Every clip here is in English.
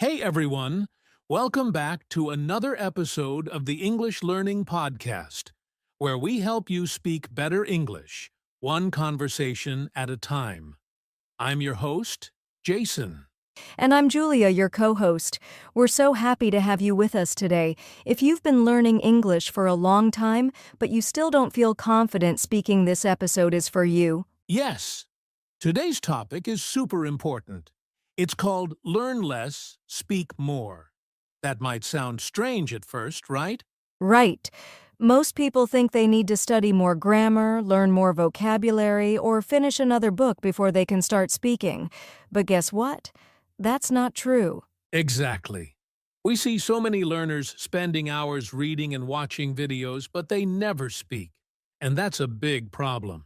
Hey everyone, welcome back to another episode of the English Learning Podcast, where we help you speak better English, one conversation at a time. I'm your host, Jason. And I'm Julia, your co-host. We're so happy to have you with us today. If you've been learning English for a long time, but you still don't feel confident speaking, this episode is for you. Yes, today's topic is super important. It's called Learn Less, Speak More. That might sound strange at first, right? Right. Most people think they need to study more grammar, learn more vocabulary, or finish another book before they can start speaking. But guess what? That's not true. Exactly. We see so many learners spending hours reading and watching videos, but they never speak. And that's a big problem.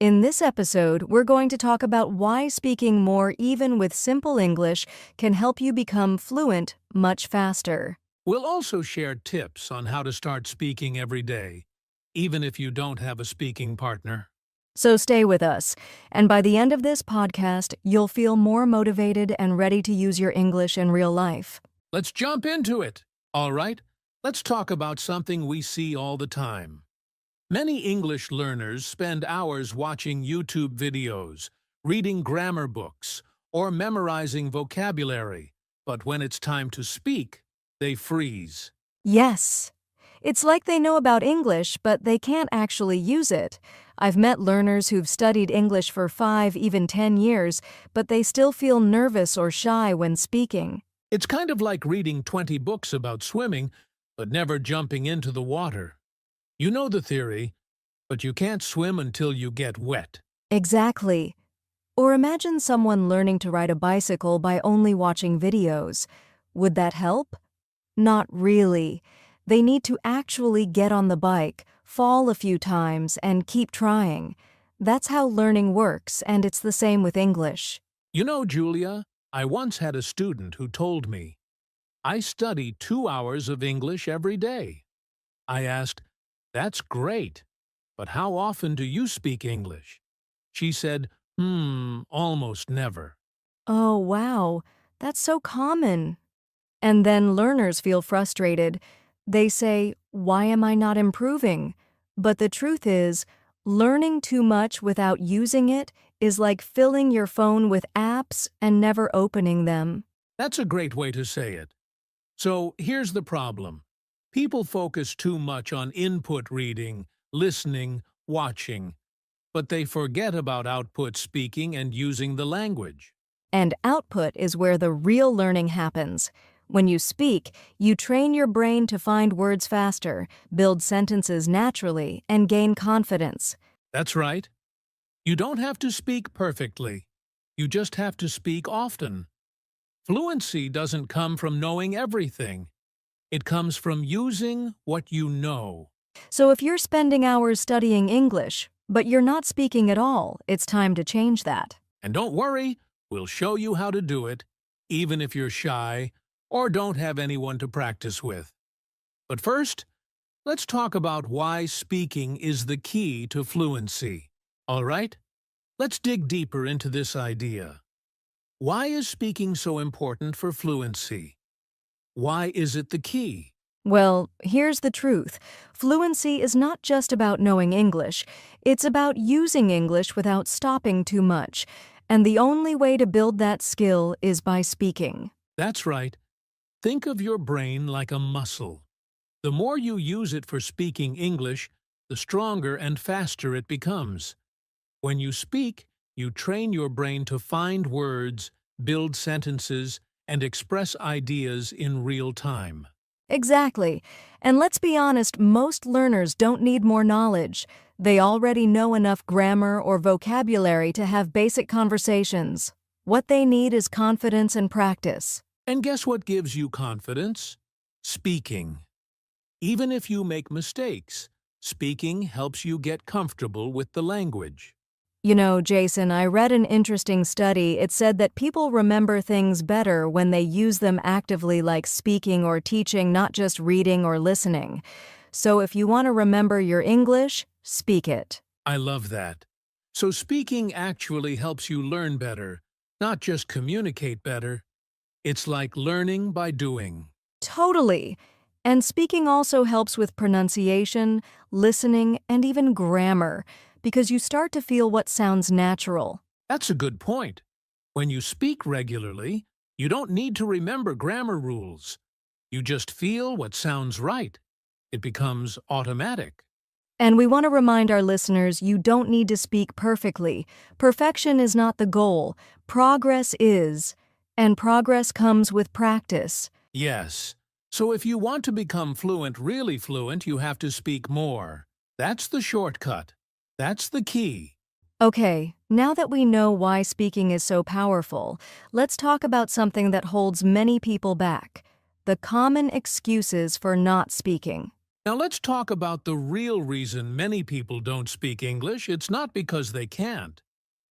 In this episode, we're going to talk about why speaking more, even with simple English, can help you become fluent much faster. We'll also share tips on how to start speaking every day, even if you don't have a speaking partner. So stay with us, and by the end of this podcast, you'll feel more motivated and ready to use your English in real life. Let's jump into it. All right, let's talk about something we see all the time. Many English learners spend hours watching YouTube videos, reading grammar books, or memorizing vocabulary, but when it's time to speak, they freeze. Yes, it's like they know about English, but they can't actually use it. I've met learners who've studied English for 5, even 10 years, but they still feel nervous or shy when speaking. It's kind of like reading 20 books about swimming, but never jumping into the water. You know the theory, but you can't swim until you get wet. Exactly. Or imagine someone learning to ride a bicycle by only watching videos. Would that help? Not really. They need to actually get on the bike, fall a few times, and keep trying. That's how learning works, and it's the same with English. You know, Julia, I once had a student who told me, I study 2 hours of English every day. I asked, that's great, but how often do you speak English? She said, almost never. Oh, wow. That's so common. And then learners feel frustrated. They say, why am I not improving? But the truth is, learning too much without using it is like filling your phone with apps and never opening them. That's a great way to say it. So here's the problem. People focus too much on input reading, listening, watching, but they forget about output speaking and using the language. And output is where the real learning happens. When you speak, you train your brain to find words faster, build sentences naturally, and gain confidence. That's right. You don't have to speak perfectly. You just have to speak often. Fluency doesn't come from knowing everything. It comes from using what you know. So if you're spending hours studying English, but you're not speaking at all, it's time to change that. And don't worry, we'll show you how to do it, even if you're shy or don't have anyone to practice with. But first, let's talk about why speaking is the key to fluency. All right? Let's dig deeper into this idea. Why is speaking so important for fluency? Why is it the key? Well, here's the truth. Fluency is not just about knowing English. It's about using English without stopping too much. And the only way to build that skill is by speaking. That's right. Think of your brain like a muscle. The more you use it for speaking English, the stronger and faster it becomes. When you speak, you train your brain to find words, build sentences, and express ideas in real time. Exactly. And let's be honest, most learners don't need more knowledge. They already know enough grammar or vocabulary to have basic conversations. What they need is confidence and practice. And guess what gives you confidence? Speaking. Even if you make mistakes, speaking helps you get comfortable with the language. You know, Jason, I read an interesting study. It said that people remember things better when they use them actively, like speaking or teaching, not just reading or listening. So if you want to remember your English, speak it. I love that. So speaking actually helps you learn better, not just communicate better. It's like learning by doing. Totally. And speaking also helps with pronunciation, listening, and even grammar, because you start to feel what sounds natural. That's a good point. When you speak regularly, you don't need to remember grammar rules. You just feel what sounds right. It becomes automatic. And we want to remind our listeners you don't need to speak perfectly. Perfection is not the goal. Progress is. And progress comes with practice. Yes. So if you want to become fluent, really fluent, you have to speak more. That's the shortcut. That's the key. Okay, now that we know why speaking is so powerful, let's talk about something that holds many people back: the common excuses for not speaking. Now let's talk about the real reason many people don't speak English. It's not because they can't.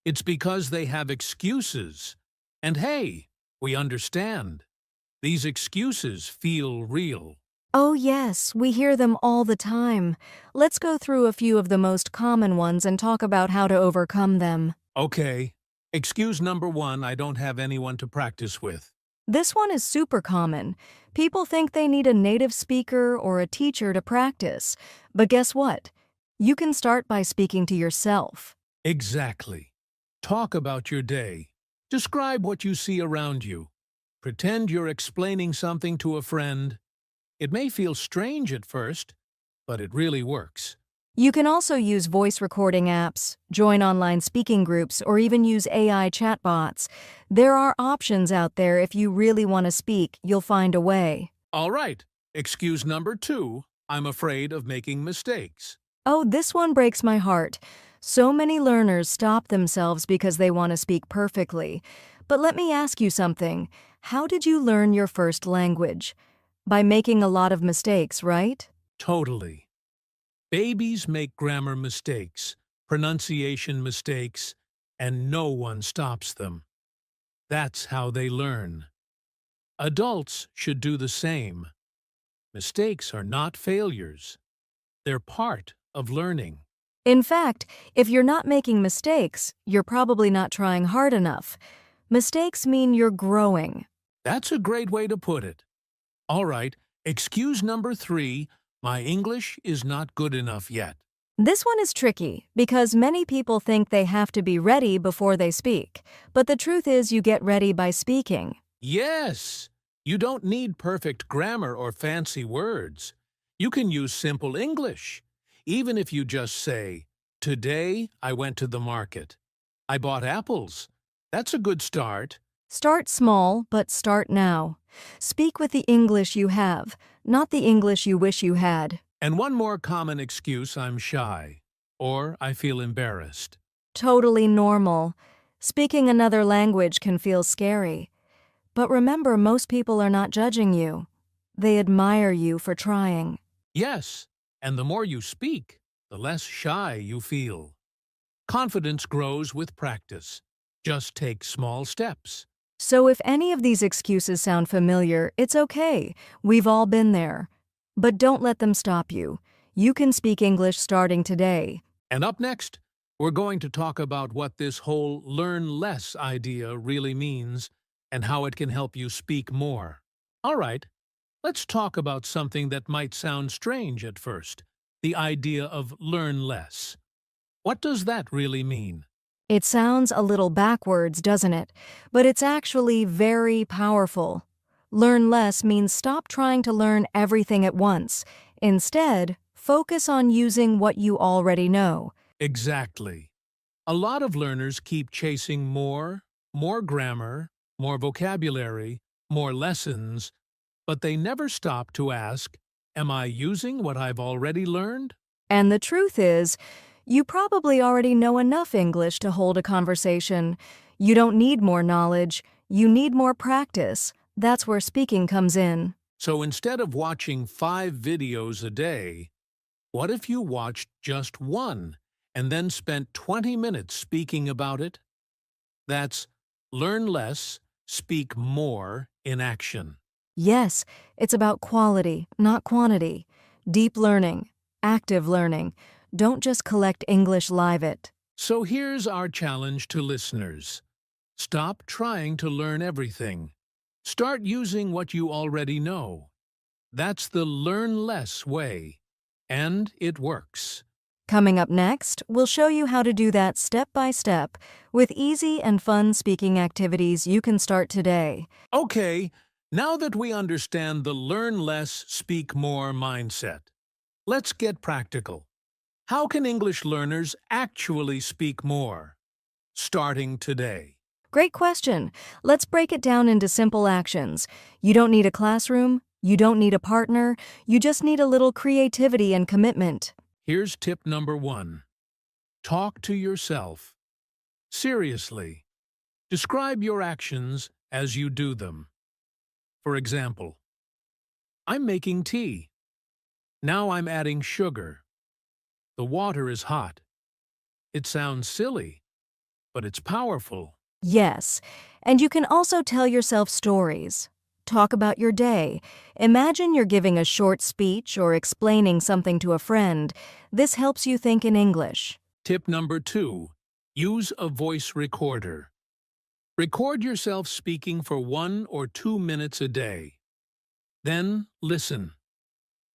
It's because they have excuses. And hey, we understand. These excuses feel real. Oh, yes, we hear them all the time. Let's go through a few of the most common ones and talk about how to overcome them. Okay. Excuse number one, I don't have anyone to practice with. This one is super common. People think they need a native speaker or a teacher to practice. But guess what? You can start by speaking to yourself. Exactly. Talk about your day. Describe what you see around you. Pretend you're explaining something to a friend. It may feel strange at first, but it really works. You can also use voice recording apps, join online speaking groups, or even use AI chatbots. There are options out there. If you really want to speak, you'll find a way. All right. Excuse number two, I'm afraid of making mistakes. Oh, this one breaks my heart. So many learners stop themselves because they want to speak perfectly. But let me ask you something. How did you learn your first language? By making a lot of mistakes, right? Totally. Babies make grammar mistakes, pronunciation mistakes, and no one stops them. That's how they learn. Adults should do the same. Mistakes are not failures. They're part of learning. In fact, if you're not making mistakes, you're probably not trying hard enough. Mistakes mean you're growing. That's a great way to put it. All right, excuse number three, my English is not good enough yet. This one is tricky because many people think they have to be ready before they speak. But the truth is you get ready by speaking. Yes, you don't need perfect grammar or fancy words. You can use simple English. Even if you just say, "Today I went to the market. I bought apples." That's a good start. Start small, but start now. Speak with the English you have, not the English you wish you had. And one more common excuse, I'm shy, or I feel embarrassed. Totally normal. Speaking another language can feel scary. But remember, most people are not judging you. They admire you for trying. Yes, and the more you speak, the less shy you feel. Confidence grows with practice. Just take small steps. So if any of these excuses sound familiar, it's okay. We've all been there. But don't let them stop you. You can speak English starting today. And up next, we're going to talk about what this whole learn less idea really means and how it can help you speak more. All right, let's talk about something that might sound strange at first, the idea of learn less. What does that really mean? It sounds a little backwards, doesn't it? But it's actually very powerful. Learn less means stop trying to learn everything at once. Instead, focus on using what you already know. Exactly. A lot of learners keep chasing more grammar, more vocabulary, more lessons, but they never stop to ask, am I using what I've already learned? And the truth is, you probably already know enough English to hold a conversation. You don't need more knowledge. You need more practice. That's where speaking comes in. So instead of watching 5 videos a day, what if you watched just one and then spent 20 minutes speaking about it? That's learn less, speak more in action. Yes, it's about quality, not quantity. Deep learning, active learning. Don't just collect English live it. So here's our challenge to listeners. Stop trying to learn everything. Start using what you already know. That's the learn less way, and it works. Coming up next, we'll show you how to do that step by step with easy and fun speaking activities you can start today. Okay, now that we understand the learn less, speak more mindset, let's get practical. How can English learners actually speak more? Starting today. Great question. Let's break it down into simple actions. You don't need a classroom, you don't need a partner, you just need a little creativity and commitment. Here's tip number 1. Talk to yourself. Seriously. Describe your actions as you do them. For example, I'm making tea. Now I'm adding sugar. The water is hot. It sounds silly, but it's powerful. Yes, and you can also tell yourself stories. Talk about your day. Imagine you're giving a short speech or explaining something to a friend. This helps you think in English. Tip number 2. Use a voice recorder. Record yourself speaking for 1 or 2 minutes a day. Then listen.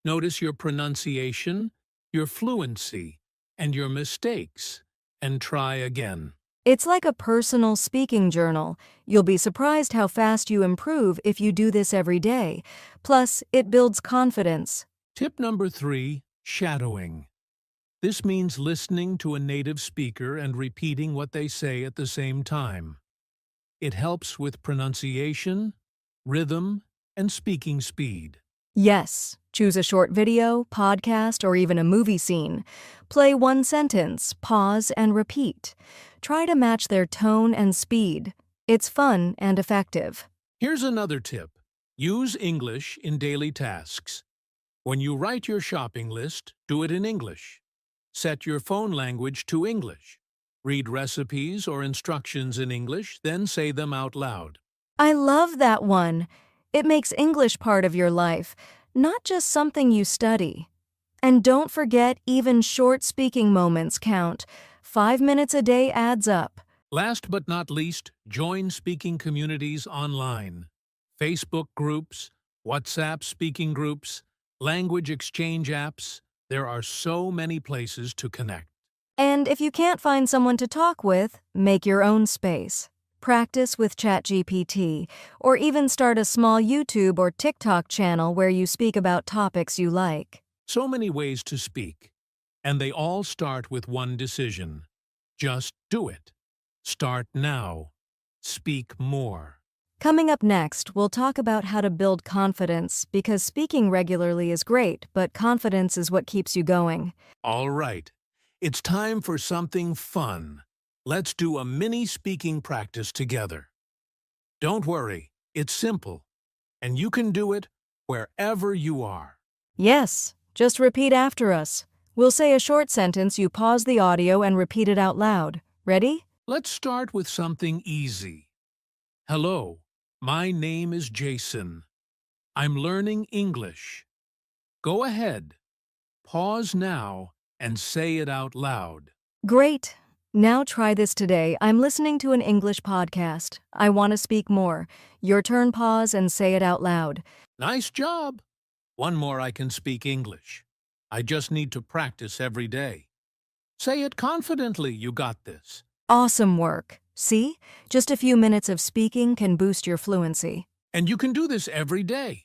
Notice your pronunciation, your fluency, and your mistakes, and try again. It's like a personal speaking journal. You'll be surprised how fast you improve if you do this every day. Plus, it builds confidence. Tip number 3. Shadowing. This means listening to a native speaker and repeating what they say at the same time. It helps with pronunciation, rhythm, and speaking speed. Yes, choose a short video, podcast, or even a movie scene. Play one sentence, pause, and repeat. Try to match their tone and speed. It's fun and effective. Here's another tip. Use English in daily tasks. When you write your shopping list, do it in English. Set your phone language to English. Read recipes or instructions in English, then say them out loud. I love that one. It makes English part of your life, not just something you study. And don't forget, even short speaking moments count. 5 minutes a day adds up. Last but not least, join speaking communities online. Facebook groups, WhatsApp speaking groups, language exchange apps. There are so many places to connect. And if you can't find someone to talk with, make your own space. Practice with ChatGPT, or even start a small YouTube or TikTok channel where you speak about topics you like. So many ways to speak, and they all start with one decision. Just do it. Start now. Speak more. Coming up next, we'll talk about how to build confidence, because speaking regularly is great, but confidence is what keeps you going. All right, it's time for something fun. Let's do a mini speaking practice together. Don't worry, it's simple, and you can do it wherever you are. Yes, just repeat after us. We'll say a short sentence, you pause the audio and repeat it out loud. Ready? Let's start with something easy. Hello, my name is Jason. I'm learning English. Go ahead. Pause now and say it out loud. Great. Now try this today. I'm listening to an English podcast. I want to speak more. Your turn, pause and say it out loud. Nice job. One more, I can speak English. I just need to practice every day. Say it confidently, you got this. Awesome work. See? Just a few minutes of speaking can boost your fluency. And you can do this every day.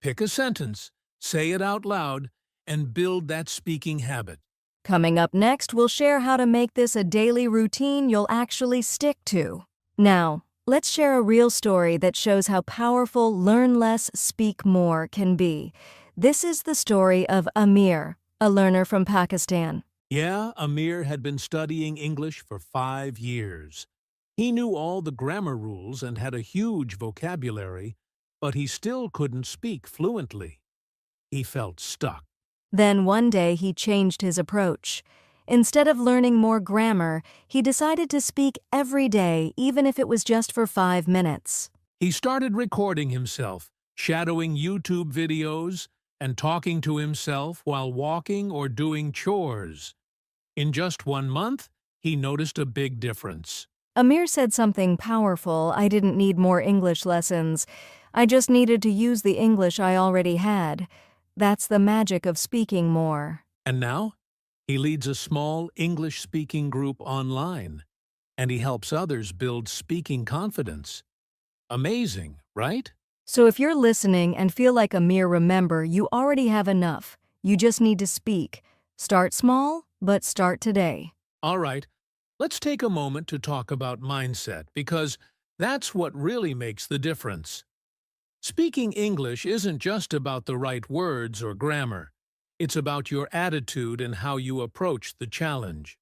Pick a sentence, say it out loud, and build that speaking habit. Coming up next, we'll share how to make this a daily routine you'll actually stick to. Now, let's share a real story that shows how powerful learn less, speak more can be. This is the story of Amir, a learner from Pakistan. Yeah, Amir had been studying English for 5 years. He knew all the grammar rules and had a huge vocabulary, but he still couldn't speak fluently. He felt stuck. Then one day he changed his approach. Instead of learning more grammar, he decided to speak every day, even if it was just for 5 minutes. He started recording himself, shadowing YouTube videos, and talking to himself while walking or doing chores. In just 1 month, he noticed a big difference. Amir said something powerful. I didn't need more English lessons. I just needed to use the English I already had. That's the magic of speaking more. And now, he leads a small English-speaking group online, and he helps others build speaking confidence. Amazing, right? So if you're listening and feel like Amir, remember, you already have enough. You just need to speak. Start small, but start today. All right, let's take a moment to talk about mindset, because that's what really makes the difference. Speaking English isn't just about the right words or grammar. It's about your attitude and how you approach the challenge.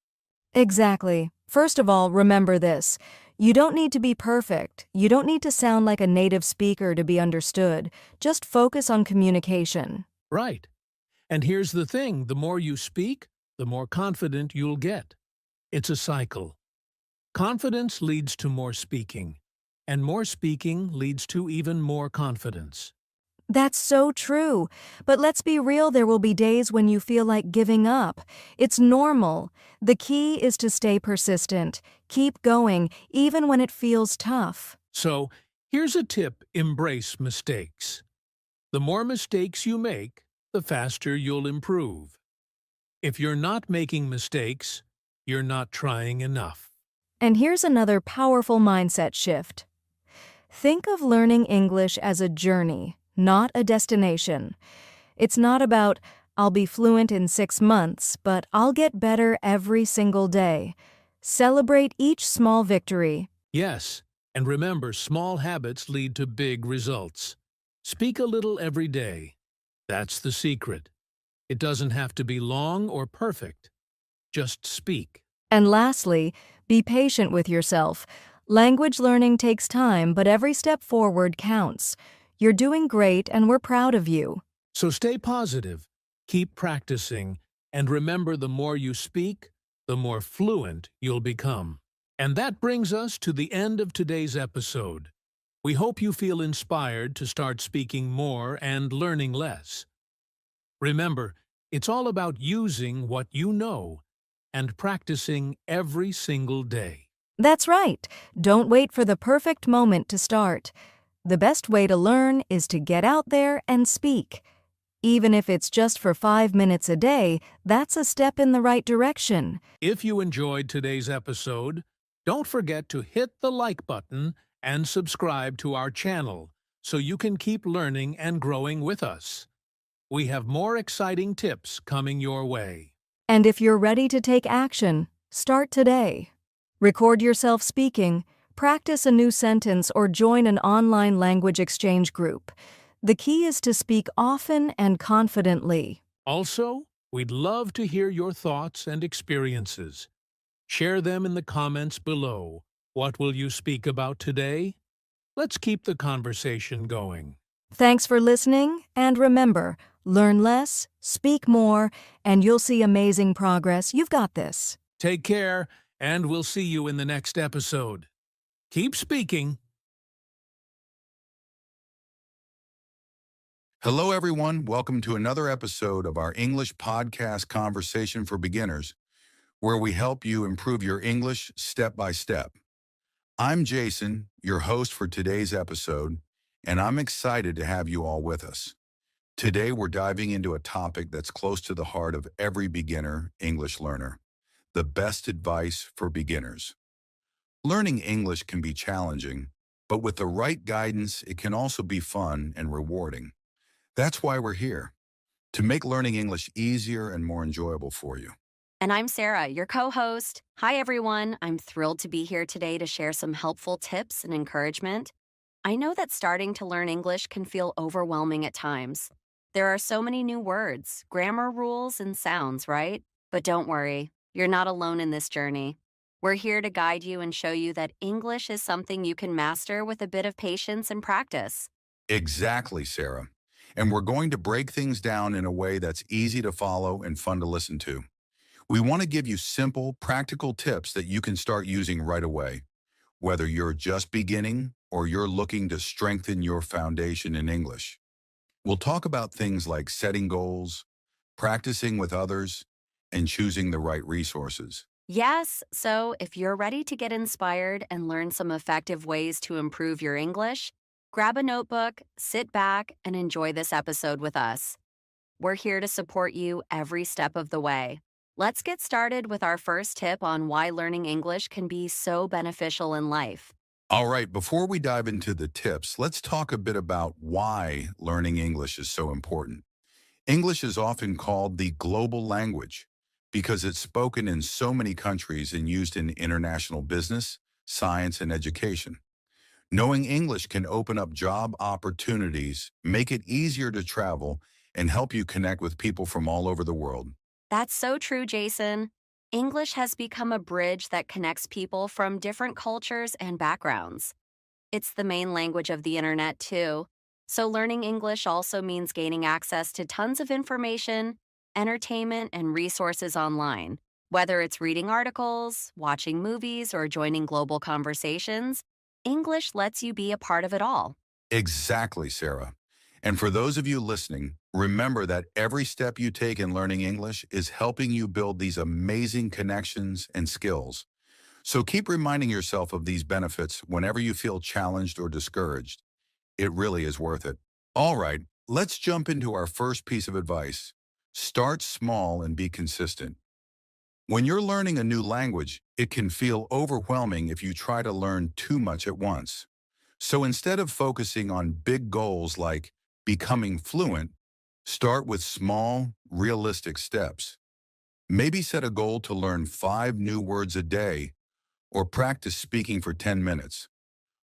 Exactly. First of all, remember this. You don't need to be perfect. You don't need to sound like a native speaker to be understood. Just focus on communication. Right. And here's the thing, the more you speak, the more confident you'll get. It's a cycle. Confidence leads to more speaking, and more speaking leads to even more confidence. That's so true. But let's be real, there will be days when you feel like giving up. It's normal. The key is to stay persistent. Keep going, even when it feels tough. So, here's a tip: embrace mistakes. The more mistakes you make, the faster you'll improve. If you're not making mistakes, you're not trying enough. And here's another powerful mindset shift. Think of learning English as a journey, not a destination. It's not about, I'll be fluent in 6 months, but I'll get better every single day. Celebrate each small victory. Yes, and remember, small habits lead to big results. Speak a little every day. That's the secret. It doesn't have to be long or perfect. Just speak. And lastly, be patient with yourself. Language learning takes time, but every step forward counts. You're doing great, and we're proud of you. So stay positive, keep practicing, and remember, the more you speak, the more fluent you'll become. And that brings us to the end of today's episode. We hope you feel inspired to start speaking more and learning less. Remember, it's all about using what you know and practicing every single day. That's right. Don't wait for the perfect moment to start. The best way to learn is to get out there and speak. Even if it's just for 5 minutes a day, that's a step in the right direction. If you enjoyed today's episode, don't forget to hit the like button and subscribe to our channel so you can keep learning and growing with us. We have more exciting tips coming your way. And if you're ready to take action, start today. Record yourself speaking, practice a new sentence, or join an online language exchange group. The key is to speak often and confidently. Also, we'd love to hear your thoughts and experiences. Share them in the comments below. What will you speak about today? Let's keep the conversation going. Thanks for listening, and remember, learn less, speak more, and you'll see amazing progress. You've got this. Take care, and we'll see you in the next episode. Keep speaking. Hello, everyone. Welcome to another episode of our English podcast Conversation for Beginners, where we help you improve your English step by step. I'm Jason, your host for today's episode, and I'm excited to have you all with us. Today, we're diving into a topic that's close to the heart of every beginner English learner: the best advice for beginners. Learning English can be challenging, but with the right guidance, it can also be fun and rewarding. That's why we're here, to make learning English easier and more enjoyable for you. And I'm Sarah, your co-host. Hi, everyone. I'm thrilled to be here today to share some helpful tips and encouragement. I know that starting to learn English can feel overwhelming at times. There are so many new words, grammar rules, and sounds, right? But don't worry, you're not alone in this journey. We're here to guide you and show you that English is something you can master with a bit of patience and practice. Exactly, Sarah. And we're going to break things down in a way that's easy to follow and fun to listen to. We want to give you simple, practical tips that you can start using right away, whether you're just beginning or you're looking to strengthen your foundation in English. We'll talk about things like setting goals, practicing with others, and choosing the right resources. Yes, so if you're ready to get inspired and learn some effective ways to improve your English, grab a notebook, sit back, and enjoy this episode with us. We're here to support you every step of the way. Let's get started with our first tip on why learning English can be so beneficial in life. All right, before we dive into the tips, let's talk a bit about why learning English is so important. English is often called the global language because it's spoken in so many countries and used in international business, science, and education. Knowing English can open up job opportunities, make it easier to travel, and help you connect with people from all over the world. That's so true, Jason. English has become a bridge that connects people from different cultures and backgrounds. It's the main language of the internet, too. So, learning English also means gaining access to tons of information, entertainment, and resources online. Whether it's reading articles, watching movies, or joining global conversations, English lets you be a part of it all. Exactly, Sarah. And for those of you listening, remember that every step you take in learning English is helping you build these amazing connections and skills. So keep reminding yourself of these benefits whenever you feel challenged or discouraged. It really is worth it. All right, let's jump into our first piece of advice. Start small and be consistent. When you're learning a new language, it can feel overwhelming if you try to learn too much at once. So instead of focusing on big goals like becoming fluent, start with small, realistic steps. Maybe set a goal to learn 5 new words a day or practice speaking for 10 minutes.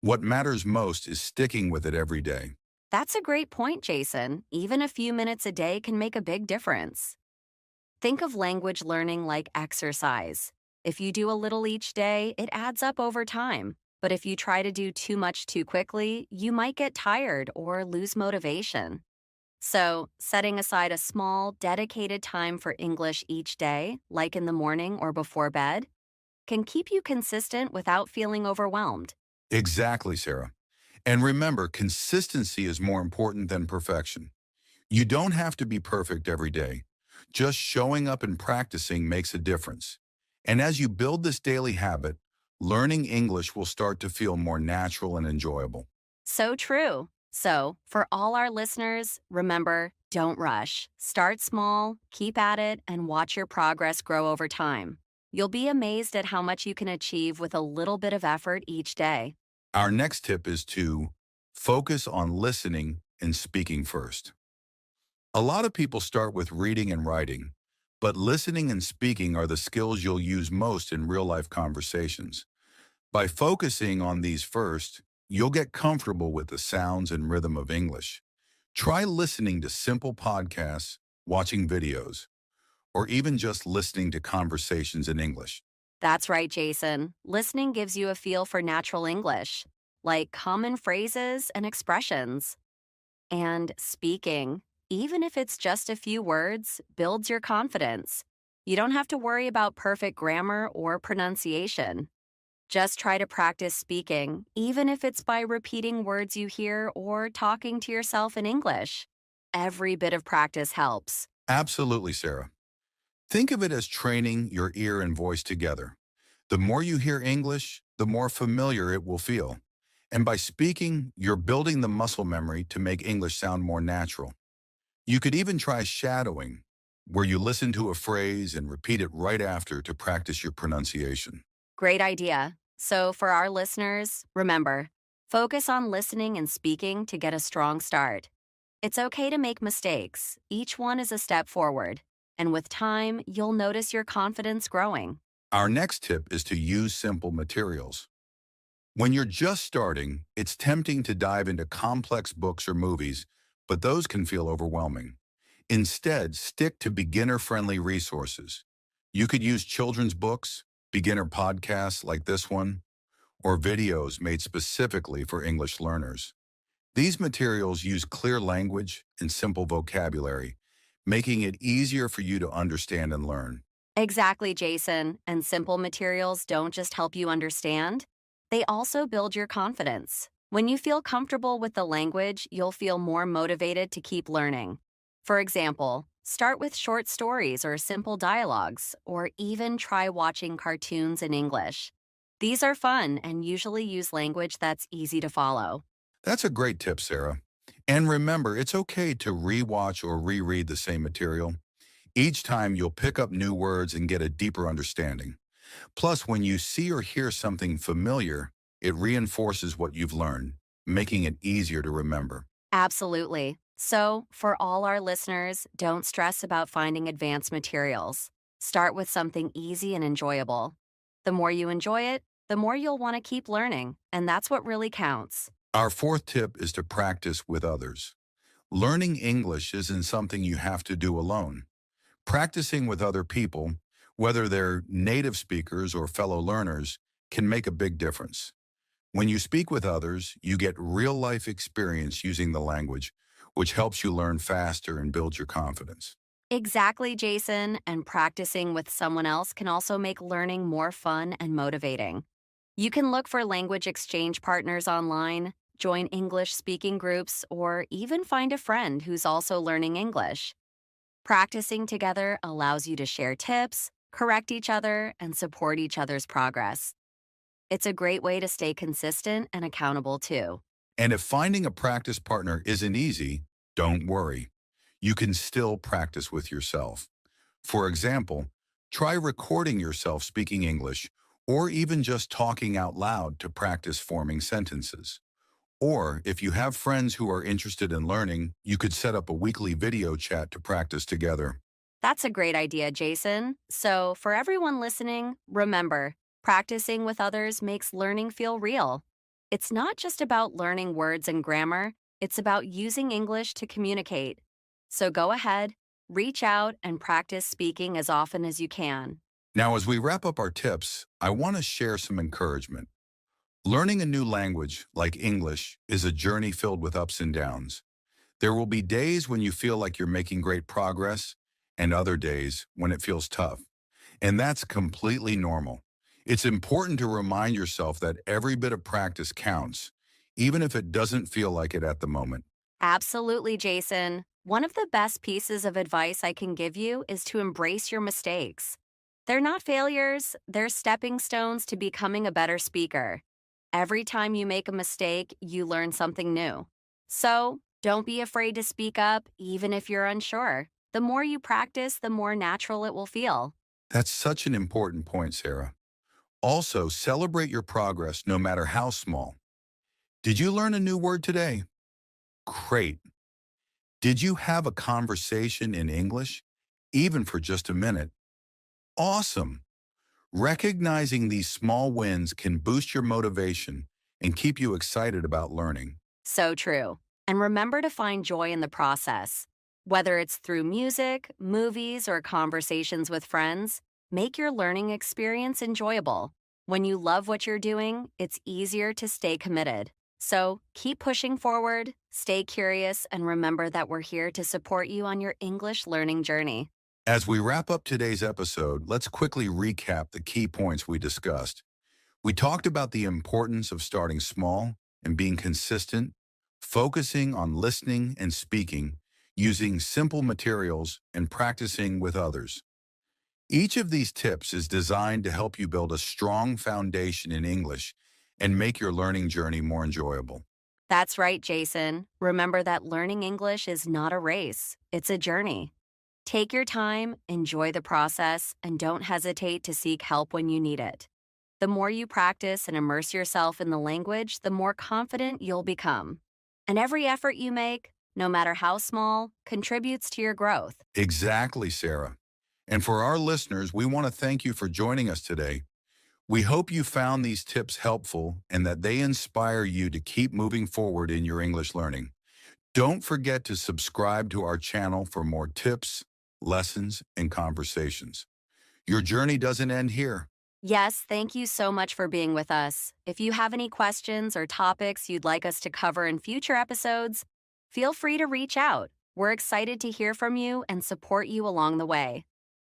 What matters most is sticking with it every day. That's a great point, Jason. Even a few minutes a day can make a big difference. Think of language learning like exercise. If you do a little each day, it adds up over time. But if you try to do too much too quickly, you might get tired or lose motivation. So, setting aside a small, dedicated time for English each day, like in the morning or before bed, can keep you consistent without feeling overwhelmed. Exactly, Sarah. And remember, consistency is more important than perfection. You don't have to be perfect every day. Just showing up and practicing makes a difference. And as you build this daily habit, learning English will start to feel more natural and enjoyable. So true. So, for all our listeners, remember, don't rush. Start small, keep at it, and watch your progress grow over time. You'll be amazed at how much you can achieve with a little bit of effort each day. Our next tip is to focus on listening and speaking first. A lot of people start with reading and writing, but listening and speaking are the skills you'll use most in real-life conversations. By focusing on these first, you'll get comfortable with the sounds and rhythm of English. Try listening to simple podcasts, watching videos, or even just listening to conversations in English. That's right, Jason. Listening gives you a feel for natural English, like common phrases and expressions. And speaking, even if it's just a few words, builds your confidence. You don't have to worry about perfect grammar or pronunciation. Just try to practice speaking, even if it's by repeating words you hear or talking to yourself in English. Every bit of practice helps. Absolutely, Sarah. Think of it as training your ear and voice together. The more you hear English, the more familiar it will feel. And by speaking, you're building the muscle memory to make English sound more natural. You could even try shadowing, where you listen to a phrase and repeat it right after to practice your pronunciation. Great idea. So, for our listeners, remember, focus on listening and speaking to get a strong start. It's okay to make mistakes. Each one is a step forward. And with time, you'll notice your confidence growing. Our next tip is to use simple materials. When you're just starting, it's tempting to dive into complex books or movies, but those can feel overwhelming. Instead, stick to beginner-friendly resources. You could use children's books, beginner podcasts like this one, or videos made specifically for English learners. These materials use clear language and simple vocabulary, making it easier for you to understand and learn. Exactly, Jason. And simple materials don't just help you understand, they also build your confidence. When you feel comfortable with the language, you'll feel more motivated to keep learning. For example, Start with short stories or simple dialogues, or even try watching cartoons in English. These are fun and usually use language that's easy to follow. That's a great tip, Sarah. And remember, it's okay to rewatch or reread the same material. Each time you'll pick up new words and get a deeper understanding. Plus, when you see or hear something familiar, it reinforces what you've learned, making it easier to remember. Absolutely. So, for all our listeners, don't stress about finding advanced materials. Start with something easy and enjoyable. The more you enjoy it, the more you'll want to keep learning, and that's what really counts. Our fourth tip is to practice with others. Learning English isn't something you have to do alone. Practicing with other people, whether they're native speakers or fellow learners, can make a big difference. When you speak with others, you get real-life experience using the language, which helps you learn faster and build your confidence. Exactly, Jason, and practicing with someone else can also make learning more fun and motivating. You can look for language exchange partners online, join English speaking groups, or even find a friend who's also learning English. Practicing together allows you to share tips, correct each other, and support each other's progress. It's a great way to stay consistent and accountable too. And if finding a practice partner isn't easy, don't worry. You can still practice with yourself. For example, try recording yourself speaking English or even just talking out loud to practice forming sentences. Or if you have friends who are interested in learning, you could set up a weekly video chat to practice together. That's a great idea, Jason. So, for everyone listening, remember, practicing with others makes learning feel real. It's not just about learning words and grammar, it's about using English to communicate. So go ahead, reach out, and practice speaking as often as you can. Now, as we wrap up our tips, I want to share some encouragement. Learning a new language, like English, is a journey filled with ups and downs. There will be days when you feel like you're making great progress, and other days when it feels tough. And that's completely normal. It's important to remind yourself that every bit of practice counts, even if it doesn't feel like it at the moment. Absolutely, Jason. One of the best pieces of advice I can give you is to embrace your mistakes. They're not failures, they're stepping stones to becoming a better speaker. Every time you make a mistake, you learn something new. So, don't be afraid to speak up, even if you're unsure. The more you practice, the more natural it will feel. That's such an important point, Sarah. Also, celebrate your progress no matter how small. Did you learn a new word today? Great. Did you have a conversation in English, even for just a minute? Awesome. Recognizing these small wins can boost your motivation and keep you excited about learning. So true. And remember to find joy in the process. Whether it's through music, movies, or conversations with friends, make your learning experience enjoyable. When you love what you're doing, it's easier to stay committed. So keep pushing forward, stay curious, and remember that we're here to support you on your English learning journey. As we wrap up today's episode, let's quickly recap the key points we discussed. We talked about the importance of starting small and being consistent, focusing on listening and speaking, using simple materials, and practicing with others. Each of these tips is designed to help you build a strong foundation in English and make your learning journey more enjoyable. That's right, Jason. Remember that learning English is not a race, it's a journey. Take your time, enjoy the process, and don't hesitate to seek help when you need it. The more you practice and immerse yourself in the language, the more confident you'll become. And every effort you make, no matter how small, contributes to your growth. Exactly, Sarah. And for our listeners, we want to thank you for joining us today. We hope you found these tips helpful and that they inspire you to keep moving forward in your English learning. Don't forget to subscribe to our channel for more tips, lessons, and conversations. Your journey doesn't end here. Yes, thank you so much for being with us. If you have any questions or topics you'd like us to cover in future episodes, feel free to reach out. We're excited to hear from you and support you along the way.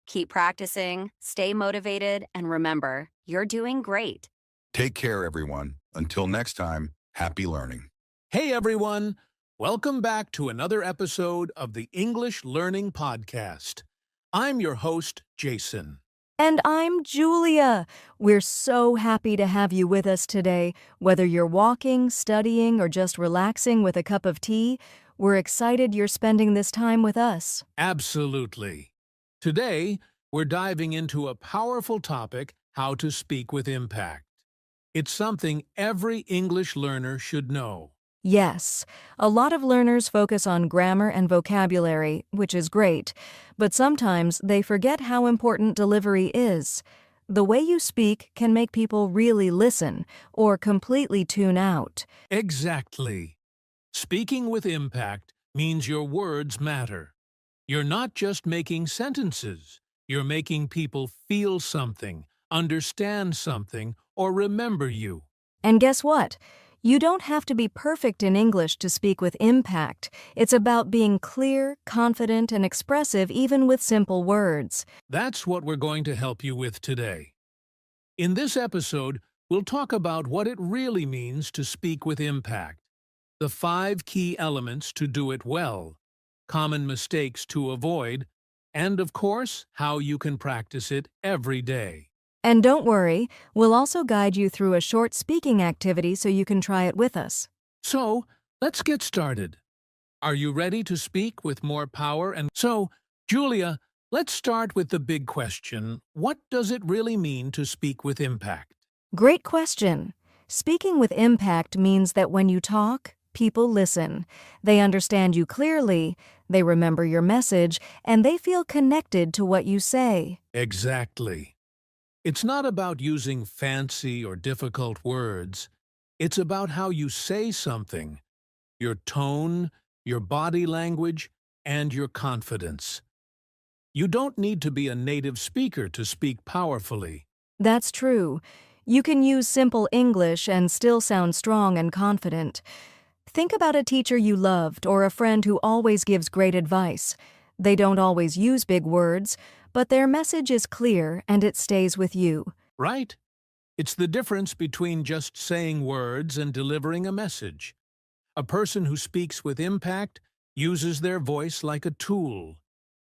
Keep practicing, stay motivated, and remember, you're doing great. Take care, everyone. Until next time, happy learning. Hey everyone! Welcome back to another episode of the English Learning Podcast. I'm your host, Jason. And I'm Julia. We're so happy to have you with us today. Whether you're walking, studying, or just relaxing with a cup of tea, we're excited you're spending this time with us. Absolutely. Today, we're diving into a powerful topic, how to speak with impact. It's something every English learner should know. Yes, a lot of learners focus on grammar and vocabulary, which is great, but sometimes they forget how important delivery is. The way you speak can make people really listen or completely tune out. Exactly. Speaking with impact means your words matter. You're not just making sentences. You're making people feel something, understand something, or remember you. And guess what? You don't have to be perfect in English to speak with impact. It's about being clear, confident, and expressive even with simple words. That's what we're going to help you with today. In this episode, we'll talk about what it really means to speak with impact, the 5 key elements to do it well, common mistakes to avoid, and of course, how you can practice it every day. And don't worry, we'll also guide you through a short speaking activity so you can try it with us. So, let's get started. Are you ready to speak with more power? Julia, let's start with the big question. What does it really mean to speak with impact? Great question. Speaking with impact means that when you talk, people listen. They understand you clearly, they remember your message, and they feel connected to what you say. Exactly. It's not about using fancy or difficult words. It's about how you say something, your tone, your body language, and your confidence. You don't need to be a native speaker to speak powerfully. That's true. You can use simple English and still sound strong and confident. Think about a teacher you loved or a friend who always gives great advice. They don't always use big words, but their message is clear and it stays with you. Right? It's the difference between just saying words and delivering a message. A person who speaks with impact uses their voice like a tool.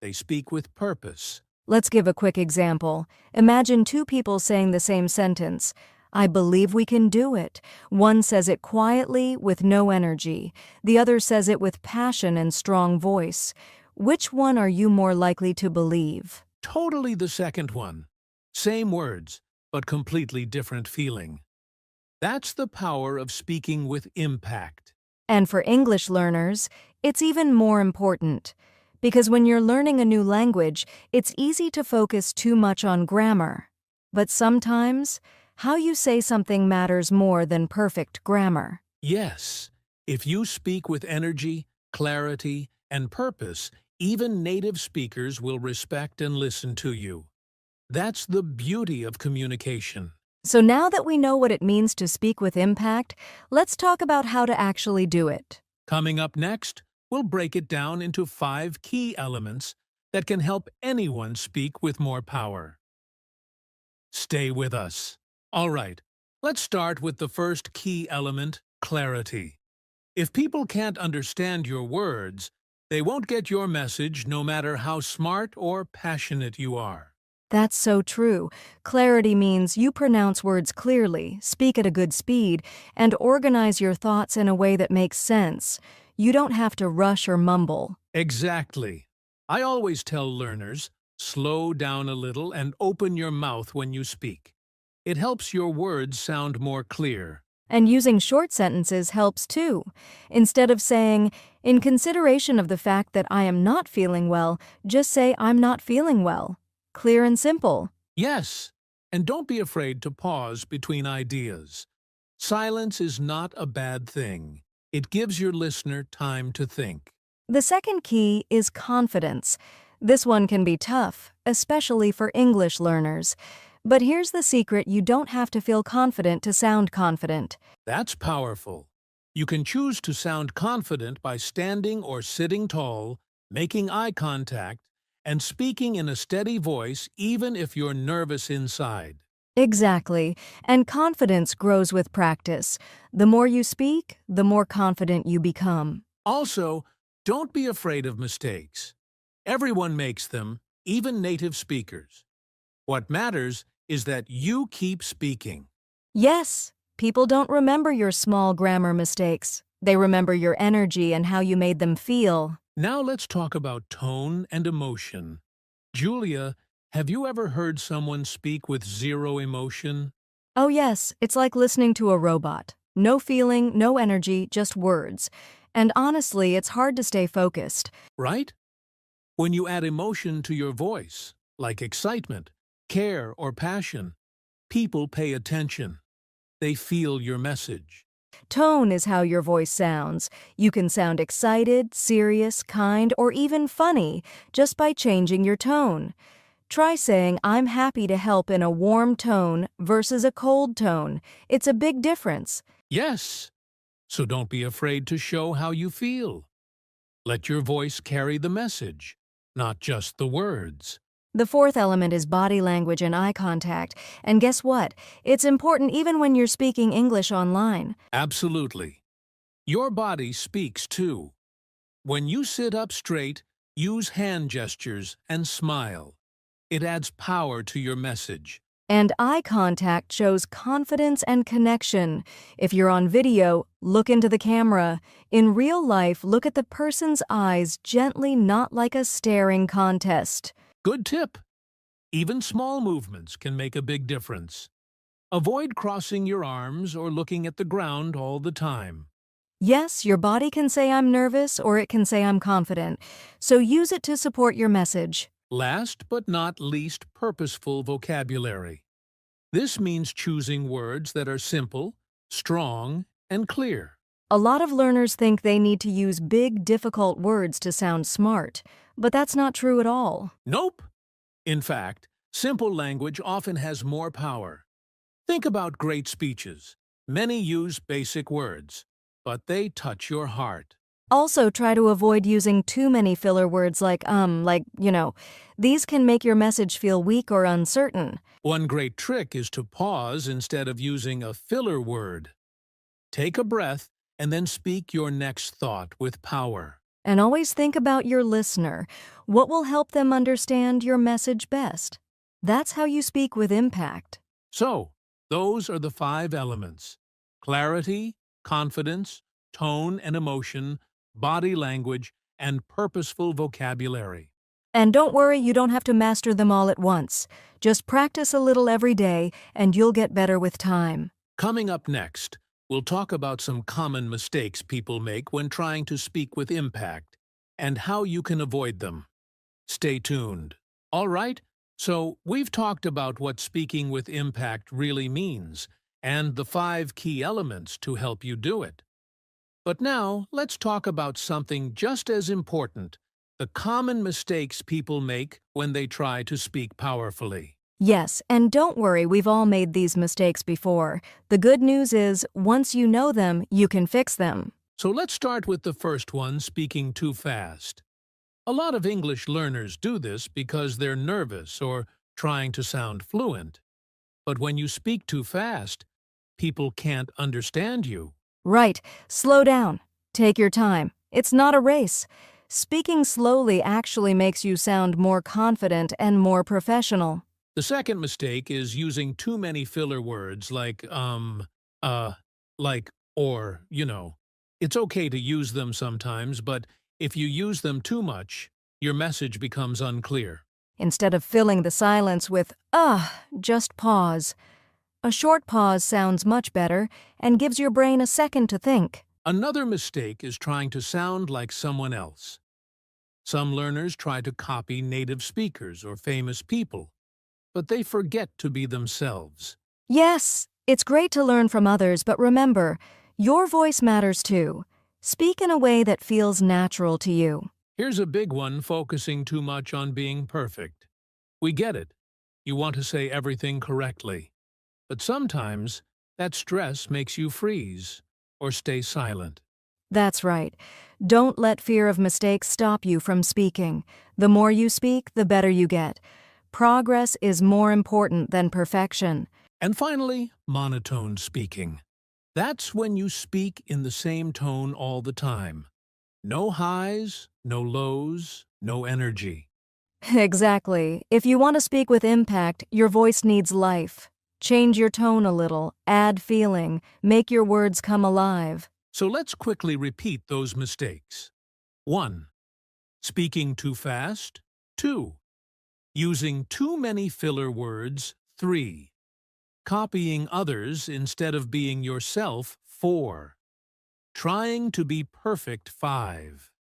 They speak with purpose. Let's give a quick example. Imagine two people saying the same sentence. I believe we can do it. One says it quietly, with no energy. The other says it with passion and strong voice. Which one are you more likely to believe? Totally the second one. Same words, but completely different feeling. That's the power of speaking with impact. And for English learners, it's even more important. Because when you're learning a new language, it's easy to focus too much on grammar. But sometimes, how you say something matters more than perfect grammar. Yes, if you speak with energy, clarity, and purpose, even native speakers will respect and listen to you. That's the beauty of communication. So now that we know what it means to speak with impact, let's talk about how to actually do it. Coming up next, we'll break it down into 5 key elements that can help anyone speak with more power. Stay with us. All right, let's start with the first key element, clarity. If people can't understand your words, they won't get your message no matter how smart or passionate you are. That's so true. Clarity means you pronounce words clearly, speak at a good speed, and organize your thoughts in a way that makes sense. You don't have to rush or mumble. Exactly. I always tell learners, slow down a little and open your mouth when you speak. It helps your words sound more clear. And using short sentences helps too. Instead of saying, in consideration of the fact that I am not feeling well, just say I'm not feeling well. Clear and simple. Yes, and don't be afraid to pause between ideas. Silence is not a bad thing. It gives your listener time to think. The second key is confidence. This one can be tough, especially for English learners. But here's the secret: you don't have to feel confident to sound confident. That's powerful. You can choose to sound confident by standing or sitting tall, making eye contact, and speaking in a steady voice even if you're nervous inside. Exactly, and confidence grows with practice. The more you speak, the more confident you become. Also, don't be afraid of mistakes. Everyone makes them, even native speakers. What matters is that you keep speaking. Yes, people don't remember your small grammar mistakes. They remember your energy and how you made them feel. Now let's talk about tone and emotion. Julia, have you ever heard someone speak with zero emotion? Oh yes, it's like listening to a robot. No feeling, no energy, just words. And honestly, it's hard to stay focused. Right? When you add emotion to your voice, like excitement, care, or passion, people pay attention. They feel your message. Tone is how your voice sounds. You can sound excited, serious, kind, or even funny just by changing your tone. Try saying, "I'm happy to help" in a warm tone versus a cold tone. It's a big difference. Yes, so don't be afraid to show how you feel. Let your voice carry the message, not just the words. The fourth element is body language and eye contact. And guess what? It's important even when you're speaking English online. Absolutely. Your body speaks too. When you sit up straight, use hand gestures and smile. It adds power to your message. And eye contact shows confidence and connection. If you're on video, look into the camera. In real life, look at the person's eyes gently, not like a staring contest. Good tip. Even small movements can make a big difference. Avoid crossing your arms or looking at the ground all the time. Yes, your body can say "I'm nervous" or it can say "I'm confident." So use it to support your message. Last but not least, purposeful vocabulary. This means choosing words that are simple, strong, and clear. A lot of learners think they need to use big, difficult words to sound smart, but that's not true at all. Nope. In fact, simple language often has more power. Think about great speeches. Many use basic words, but they touch your heart. Also, try to avoid using too many filler words like, These can make your message feel weak or uncertain. One great trick is to pause instead of using a filler word. Take a breath and then speak your next thought with power. And always think about your listener. What will help them understand your message best? That's how you speak with impact. So, those are the 5 elements: clarity, confidence, tone and emotion, body language, and purposeful vocabulary. And don't worry, you don't have to master them all at once. Just practice a little every day, and you'll get better with time. Coming up next, we'll talk about some common mistakes people make when trying to speak with impact and how you can avoid them. Stay tuned. All right, so we've talked about what speaking with impact really means and the 5 key elements to help you do it. But now, let's talk about something just as important: the common mistakes people make when they try to speak powerfully. Yes, and don't worry, we've all made these mistakes before. The good news is, once you know them, you can fix them. So let's start with the first one: speaking too fast. A lot of English learners do this because they're nervous or trying to sound fluent. But when you speak too fast, people can't understand you. Right, slow down. Take your time. It's not a race. Speaking slowly actually makes you sound more confident and more professional. The second mistake is using too many filler words like, or. It's okay to use them sometimes, but if you use them too much, your message becomes unclear. Instead of filling the silence with, just pause. A short pause sounds much better and gives your brain a second to think. Another mistake is trying to sound like someone else. Some learners try to copy native speakers or famous people, but they forget to be themselves. Yes, it's great to learn from others, but remember, your voice matters too. Speak in a way that feels natural to you. Here's a big one: focusing too much on being perfect. We get it. You want to say everything correctly. But sometimes, that stress makes you freeze or stay silent. That's right. Don't let fear of mistakes stop you from speaking. The more you speak, the better you get. Progress is more important than perfection. And finally, monotone speaking. That's when you speak in the same tone all the time. No highs, no lows, no energy. Exactly. If you want to speak with impact, your voice needs life. Change your tone a little, add feeling, make your words come alive. So let's quickly repeat those mistakes. 1. Speaking too fast. 2. Using too many filler words. 3. Copying others instead of being yourself. 4. Trying to be perfect. 5.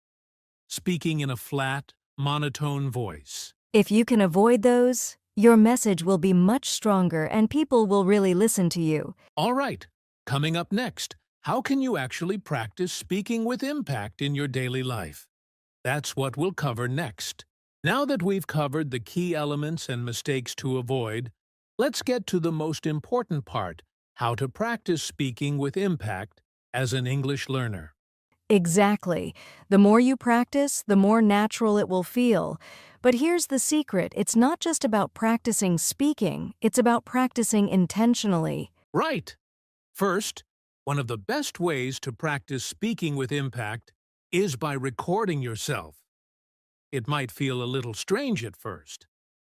Speaking in a flat, monotone voice. If you can avoid those, your message will be much stronger and people will really listen to you. All right, coming up next, how can you actually practice speaking with impact in your daily life? That's what we'll cover next. Now that we've covered the key elements and mistakes to avoid, let's get to the most important part, how to practice speaking with impact as an English learner. Exactly. The more you practice, the more natural it will feel. But here's the secret. It's not just about practicing speaking, it's about practicing intentionally. Right. First, one of the best ways to practice speaking with impact is by recording yourself. It might feel a little strange at first,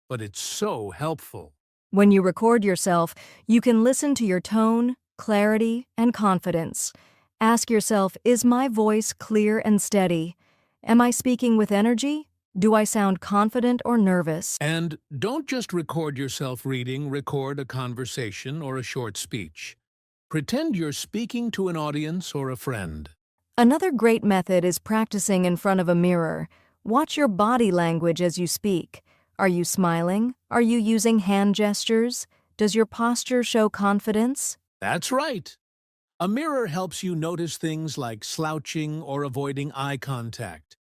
but it's so helpful. When you record yourself, you can listen to your tone, clarity, and confidence. Ask yourself, is my voice clear and steady? Am I speaking with energy? Do I sound confident or nervous? And don't just record yourself reading, record a conversation or a short speech. Pretend you're speaking to an audience or a friend. Another great method is practicing in front of a mirror. Watch your body language as you speak. Are you smiling? Are you using hand gestures? Does your posture show confidence? That's right. A mirror helps you notice things like slouching or avoiding eye contact.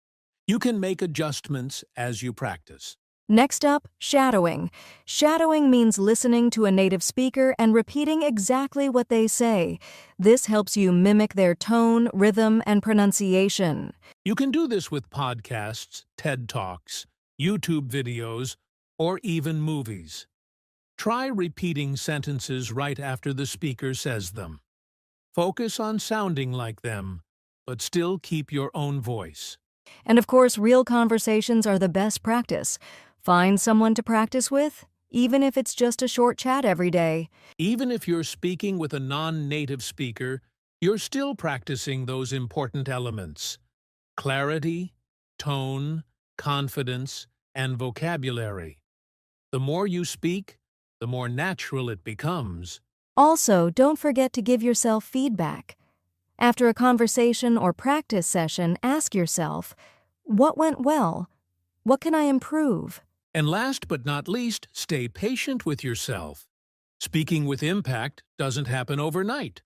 You can make adjustments as you practice. Next up, shadowing. Shadowing means listening to a native speaker and repeating exactly what they say. This helps you mimic their tone, rhythm, and pronunciation. You can do this with podcasts, TED Talks, YouTube videos, or even movies. Try repeating sentences right after the speaker says them. Focus on sounding like them, but still keep your own voice. And of course, real conversations are the best practice. Find someone to practice with, even if it's just a short chat every day. Even if you're speaking with a non-native speaker, you're still practicing those important elements: clarity, tone, confidence, and vocabulary. The more you speak, the more natural it becomes. Also, don't forget to give yourself feedback. After a conversation or practice session, ask yourself, what went well? What can I improve? And last but not least, stay patient with yourself. Speaking with impact doesn't happen overnight,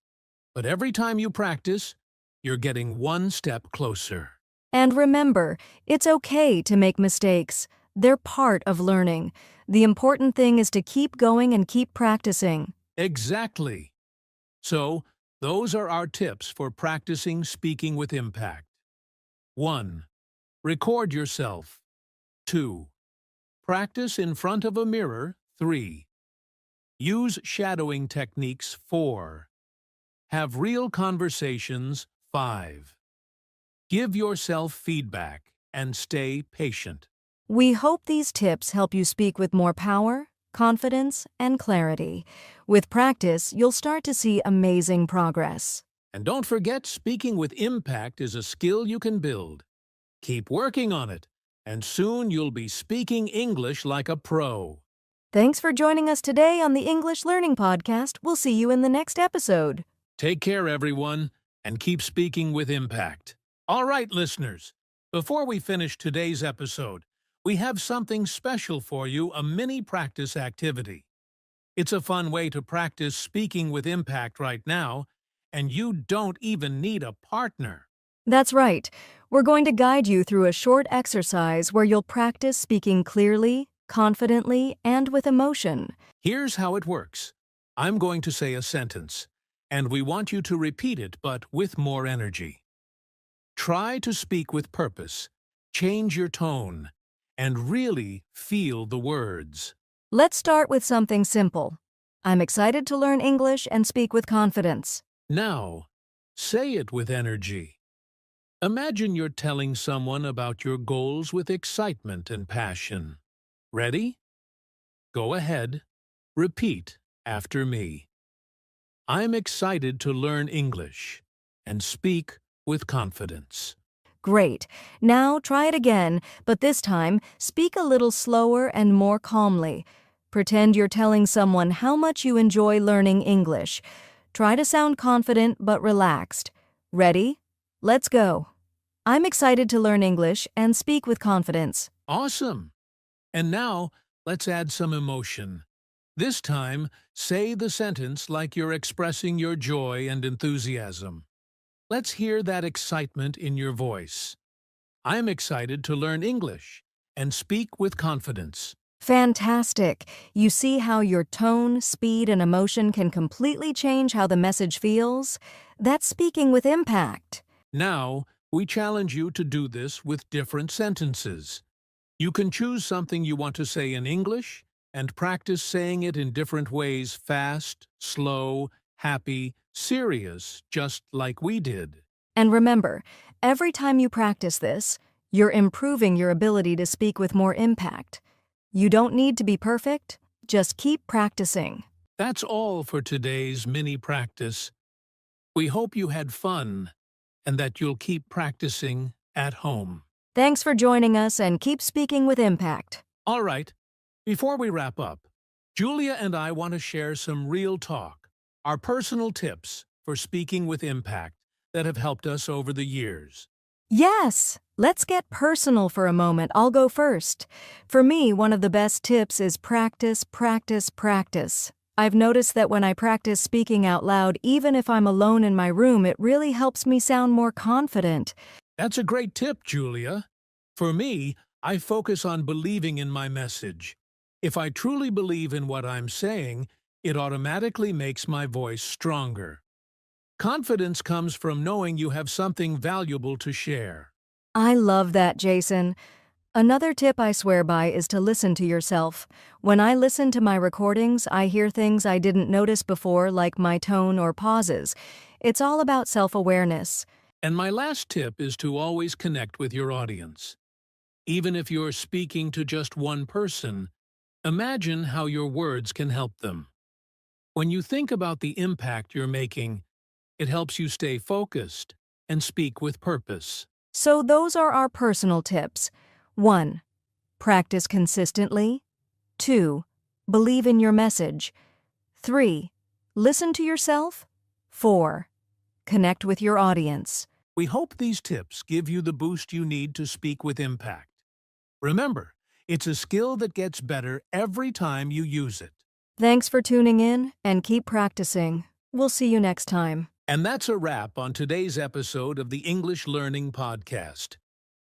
but every time you practice, you're getting one step closer. And remember, it's okay to make mistakes. They're part of learning. The important thing is to keep going and keep practicing. Exactly. So, those are our tips for practicing speaking with impact. 1. Record yourself. 2. Practice in front of a mirror. 3. Use shadowing techniques. 4. Have real conversations. 5. Give yourself feedback and stay patient. We hope these tips help you speak with more power, confidence, and clarity. With practice, you'll start to see amazing progress. And don't forget, speaking with impact is a skill you can build. Keep working on it, and soon you'll be speaking English like a pro. Thanks for joining us today on the English Learning Podcast. We'll see you in the next episode. Take care, everyone, and keep speaking with impact. All right, listeners, before we finish today's episode, we have something special for you, a mini practice activity. It's a fun way to practice speaking with impact right now, and you don't even need a partner. That's right. We're going to guide you through a short exercise where you'll practice speaking clearly, confidently, and with emotion. Here's how it works. I'm going to say a sentence, and we want you to repeat it, but with more energy. Try to speak with purpose, change your tone, and really feel the words. Let's start with something simple. I'm excited to learn English and speak with confidence. Now, say it with energy. Imagine you're telling someone about your goals with excitement and passion. Ready? Go ahead. Repeat after me. I'm excited to learn English and speak with confidence. Great. Now try it again, but this time speak a little slower and more calmly. Pretend you're telling someone how much you enjoy learning English. Try to sound confident but relaxed. Ready? Let's go. I'm excited to learn English and speak with confidence. Awesome! And now, let's add some emotion. This time, say the sentence like you're expressing your joy and enthusiasm. Let's hear that excitement in your voice. I'm excited to learn English and speak with confidence. Fantastic! You see how your tone, speed, and emotion can completely change how the message feels? That's speaking with impact. Now, we challenge you to do this with different sentences. You can choose something you want to say in English and practice saying it in different ways: fast, slow, happy, serious, just like we did. And remember, every time you practice this, you're improving your ability to speak with more impact. You don't need to be perfect, just keep practicing. That's all for today's mini practice. We hope you had fun and that you'll keep practicing at home. Thanks for joining us and keep speaking with impact. All right, before we wrap up, Julia and I want to share some real talk, our personal tips for speaking with impact that have helped us over the years. Yes! Let's get personal for a moment. I'll go first. For me, one of the best tips is practice, practice, practice. I've noticed that when I practice speaking out loud, even if I'm alone in my room, it really helps me sound more confident. That's a great tip, Julia. For me, I focus on believing in my message. If I truly believe in what I'm saying, it automatically makes my voice stronger. Confidence comes from knowing you have something valuable to share. I love that, Jason. Another tip I swear by is to listen to yourself. When I listen to my recordings, I hear things I didn't notice before, like my tone or pauses. It's all about self-awareness. And my last tip is to always connect with your audience. Even if you're speaking to just one person, imagine how your words can help them. When you think about the impact you're making, it helps you stay focused and speak with purpose. So those are our personal tips. 1. Practice consistently. 2. Believe in your message. 3. Listen to yourself. 4. Connect with your audience. We hope these tips give you the boost you need to speak with impact. Remember, it's a skill that gets better every time you use it. Thanks for tuning in and keep practicing. We'll see you next time. And that's a wrap on today's episode of the English Learning Podcast.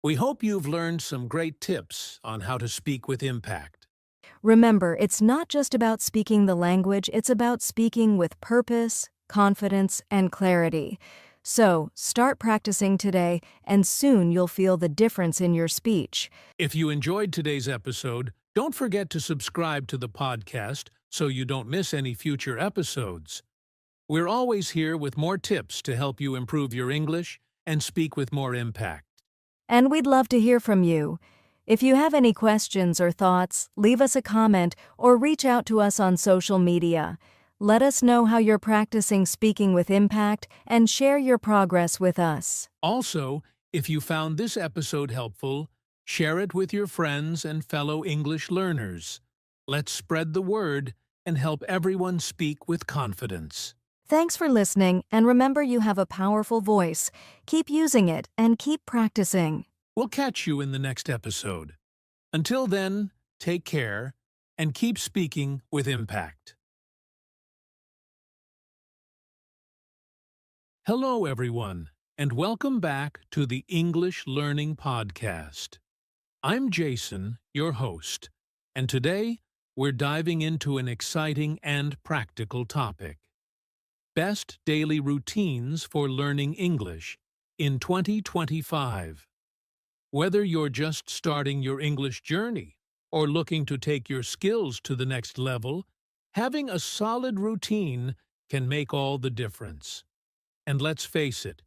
We hope you've learned some great tips on how to speak with impact. Remember, it's not just about speaking the language, it's about speaking with purpose, confidence, and clarity. So, start practicing today, and soon you'll feel the difference in your speech. If you enjoyed today's episode, don't forget to subscribe to the podcast so you don't miss any future episodes. We're always here with more tips to help you improve your English and speak with more impact. And we'd love to hear from you. If you have any questions or thoughts, leave us a comment or reach out to us on social media. Let us know how you're practicing speaking with impact and share your progress with us. Also, if you found this episode helpful, share it with your friends and fellow English learners. Let's spread the word and help everyone speak with confidence. Thanks for listening, and remember you have a powerful voice. Keep using it and keep practicing. We'll catch you in the next episode. Until then, take care and keep speaking with impact. Hello, everyone, and welcome back to the English Learning Podcast. I'm Jason, your host, and today we're diving into an exciting and practical topic: Best Daily Routines for Learning English in 2025. Whether you're just starting your English journey or looking to take your skills to the next level, having a solid routine can make all the difference. And let's face it,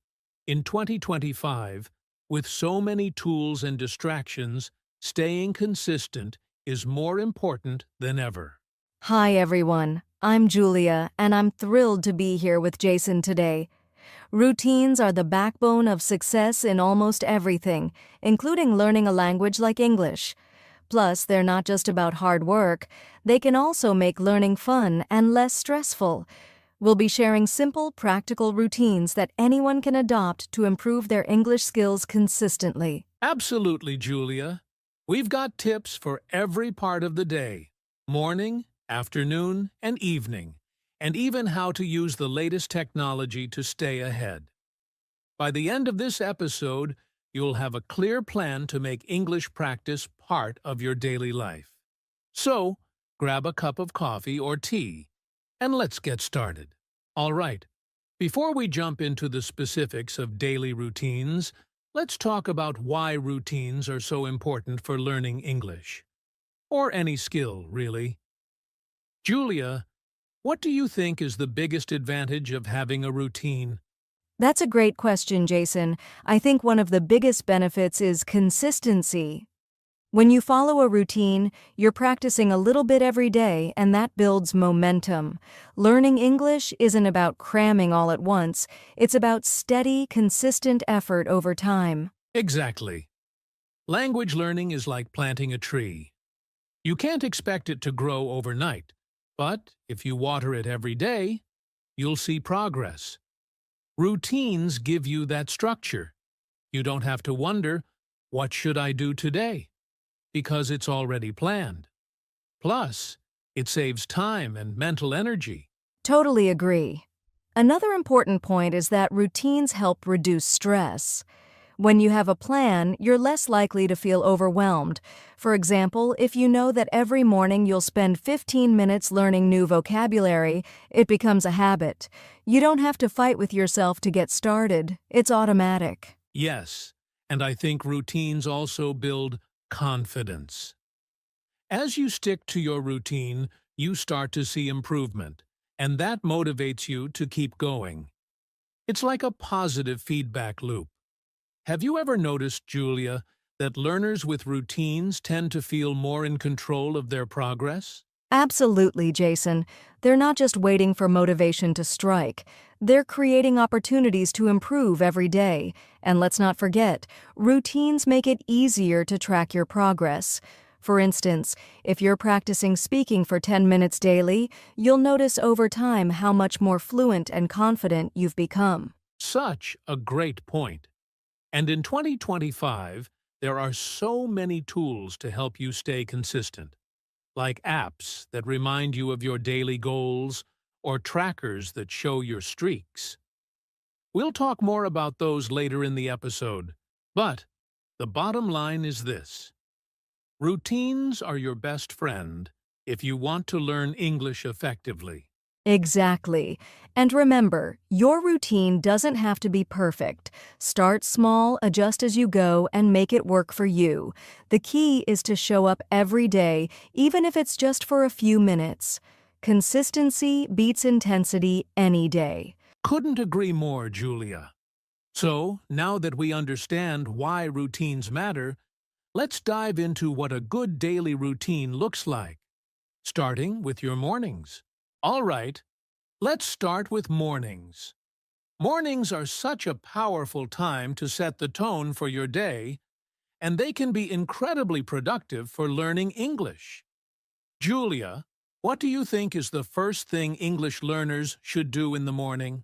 In 2025, with so many tools and distractions, staying consistent is more important than ever. Hi, everyone. I'm Julia, and I'm thrilled to be here with Jason today. Routines are the backbone of success in almost everything, including learning a language like English. Plus, they're not just about hard work, they can also make learning fun and less stressful. We'll be sharing simple, practical routines that anyone can adopt to improve their English skills consistently. Absolutely, Julia. We've got tips for every part of the day: morning, afternoon, and evening, and even how to use the latest technology to stay ahead. By the end of this episode, you'll have a clear plan to make English practice part of your daily life. So, grab a cup of coffee or tea, and let's get started. All right, before we jump into the specifics of daily routines, let's talk about why routines are so important for learning English. Or any skill, really. Julia, what do you think is the biggest advantage of having a routine? That's a great question, Jason. I think one of the biggest benefits is consistency. When you follow a routine, you're practicing a little bit every day, and that builds momentum. Learning English isn't about cramming all at once. It's about steady, consistent effort over time. Exactly. Language learning is like planting a tree. You can't expect it to grow overnight, but if you water it every day, you'll see progress. Routines give you that structure. You don't have to wonder, what should I do today? Because it's already planned. Plus, it saves time and mental energy. Totally agree. Another important point is that routines help reduce stress. When you have a plan, you're less likely to feel overwhelmed. For example, if you know that every morning you'll spend 15 minutes learning new vocabulary, it becomes a habit. You don't have to fight with yourself to get started. It's automatic. Yes, and I think routines also build confidence. As you stick to your routine, you start to see improvement, and that motivates you to keep going. It's like a positive feedback loop. Have you ever noticed, Julia, that learners with routines tend to feel more in control of their progress? Absolutely, Jason. They're not just waiting for motivation to strike. They're creating opportunities to improve every day. And let's not forget, routines make it easier to track your progress. For instance, if you're practicing speaking for 10 minutes daily, you'll notice over time how much more fluent and confident you've become. Such a great point. And in 2025, there are so many tools to help you stay consistent, like apps that remind you of your daily goals or trackers that show your streaks. We'll talk more about those later in the episode, but the bottom line is this: routines are your best friend if you want to learn English effectively. Exactly. And remember, your routine doesn't have to be perfect. Start small, adjust as you go, and make it work for you. The key is to show up every day, even if it's just for a few minutes. Consistency beats intensity any day. Couldn't agree more, Julia. So, now that we understand why routines matter, let's dive into what a good daily routine looks like, starting with your mornings. All right, let's start with mornings. Mornings are such a powerful time to set the tone for your day, and they can be incredibly productive for learning English. Julia, what do you think is the first thing English learners should do in the morning?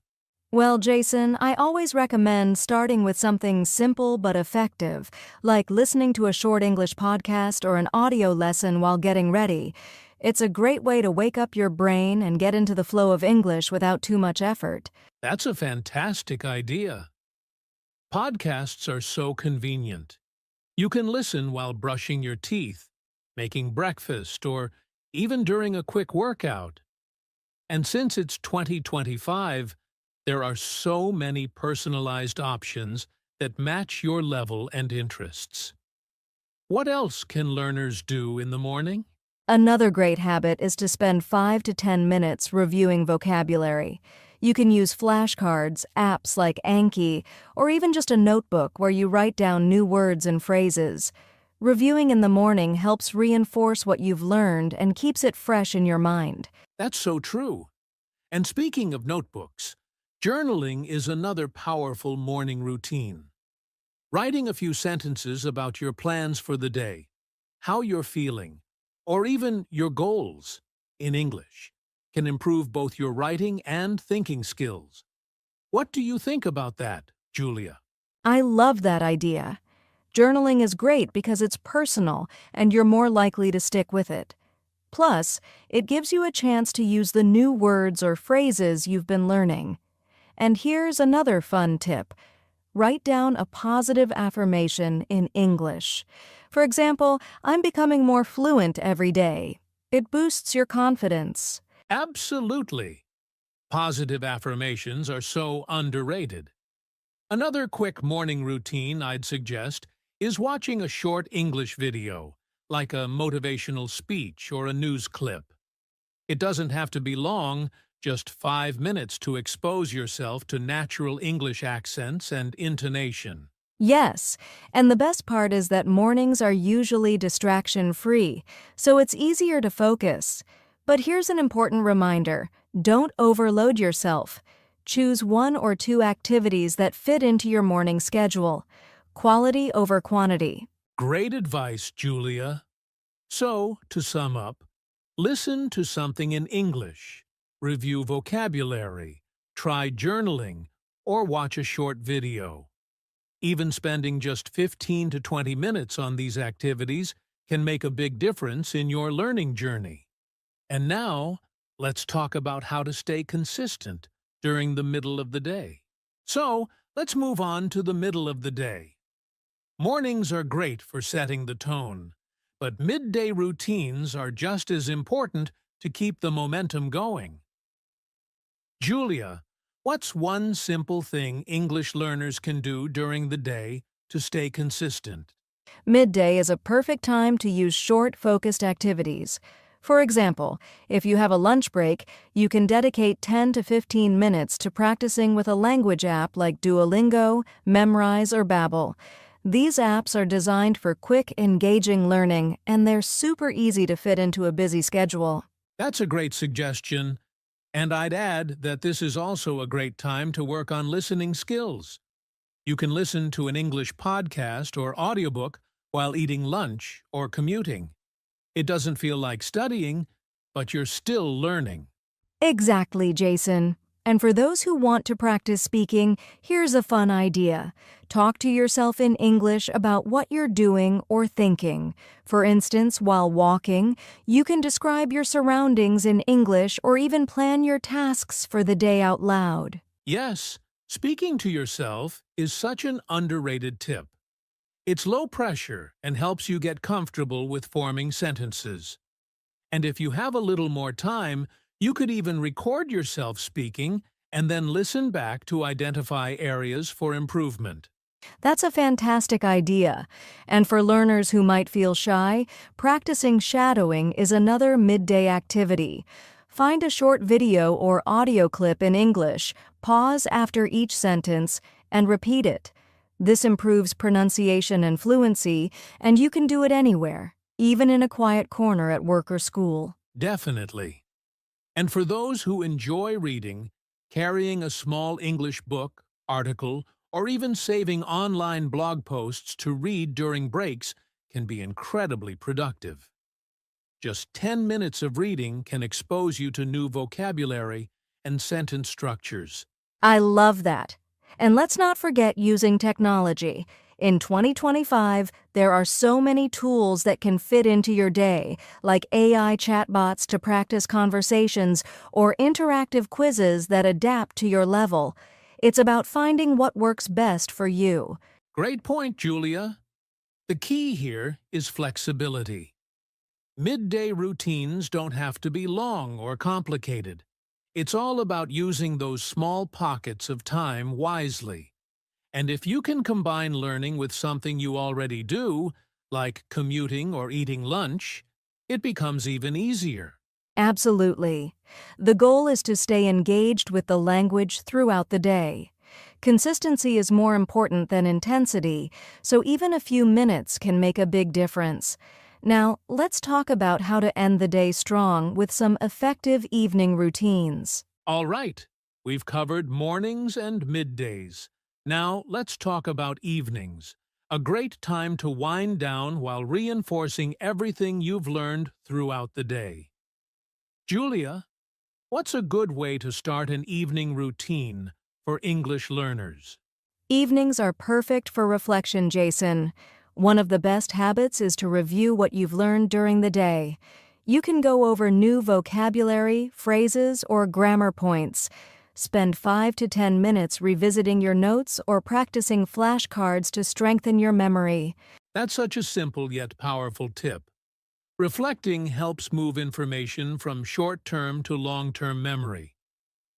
Well, Jason, I always recommend starting with something simple but effective, like listening to a short English podcast or an audio lesson while getting ready. It's a great way to wake up your brain and get into the flow of English without too much effort. That's a fantastic idea. Podcasts are so convenient. You can listen while brushing your teeth, making breakfast, or even during a quick workout. And since it's 2025, there are so many personalized options that match your level and interests. What else can learners do in the morning? Another great habit is to spend 5 to 10 minutes reviewing vocabulary. You can use flashcards, apps like Anki, or even just a notebook where you write down new words and phrases. Reviewing in the morning helps reinforce what you've learned and keeps it fresh in your mind. That's so true. And speaking of notebooks, journaling is another powerful morning routine. Writing a few sentences about your plans for the day, how you're feeling, or even your goals in English can improve both your writing and thinking skills. What do you think about that, Julia? I love that idea. Journaling is great because it's personal and you're more likely to stick with it. Plus, it gives you a chance to use the new words or phrases you've been learning. And here's another fun tip. Write down a positive affirmation in English. For example, I'm becoming more fluent every day. It boosts your confidence. Absolutely. Positive affirmations are so underrated. Another quick morning routine I'd suggest is watching a short English video, like a motivational speech or a news clip. It doesn't have to be long, just 5 minutes to expose yourself to natural English accents and intonation. Yes, and the best part is that mornings are usually distraction-free, so it's easier to focus. But here's an important reminder. Don't overload yourself. Choose 1 or 2 activities that fit into your morning schedule. Quality over quantity. Great advice, Julia. So, to sum up, listen to something in English, review vocabulary, try journaling, or watch a short video. Even spending just 15 to 20 minutes on these activities can make a big difference in your learning journey. And now, let's talk about how to stay consistent during the middle of the day. So, let's move on to the middle of the day. Mornings are great for setting the tone, but midday routines are just as important to keep the momentum going. Julia, what's one simple thing English learners can do during the day to stay consistent? Midday is a perfect time to use short, focused activities. For example, if you have a lunch break, you can dedicate 10 to 15 minutes to practicing with a language app like Duolingo, Memrise, or Babbel. These apps are designed for quick, engaging learning, and they're super easy to fit into a busy schedule. That's a great suggestion, and I'd add that this is also a great time to work on listening skills. You can listen to an English podcast or audiobook while eating lunch or commuting. It doesn't feel like studying, but you're still learning. Exactly, Jason. And for those who want to practice speaking, here's a fun idea. Talk to yourself in English about what you're doing or thinking. For instance, while walking, you can describe your surroundings in English or even plan your tasks for the day out loud. Yes, speaking to yourself is such an underrated tip. It's low pressure and helps you get comfortable with forming sentences. And if you have a little more time, you could even record yourself speaking and then listen back to identify areas for improvement. That's a fantastic idea. And for learners who might feel shy, practicing shadowing is another midday activity. Find a short video or audio clip in English, pause after each sentence, and repeat it. This improves pronunciation and fluency, and you can do it anywhere, even in a quiet corner at work or school. Definitely. And for those who enjoy reading, carrying a small English book, article, or even saving online blog posts to read during breaks can be incredibly productive. Just 10 minutes of reading can expose you to new vocabulary and sentence structures. I love that. And let's not forget using technology. In 2025, there are so many tools that can fit into your day, like AI chatbots to practice conversations or interactive quizzes that adapt to your level. It's about finding what works best for you. Great point, Julia. The key here is flexibility. Midday routines don't have to be long or complicated. It's all about using those small pockets of time wisely. And if you can combine learning with something you already do, like commuting or eating lunch, it becomes even easier. Absolutely. The goal is to stay engaged with the language throughout the day. Consistency is more important than intensity, so even a few minutes can make a big difference. Now, let's talk about how to end the day strong with some effective evening routines. All right, we've covered mornings and middays. Now, let's talk about evenings. A great time to wind down while reinforcing everything you've learned throughout the day. Julia, what's a good way to start an evening routine for English learners? Evenings are perfect for reflection, Jason. One of the best habits is to review what you've learned during the day. You can go over new vocabulary, phrases, or grammar points. Spend 5 to 10 minutes revisiting your notes or practicing flashcards to strengthen your memory. That's such a simple yet powerful tip. Reflecting helps move information from short-term to long-term memory.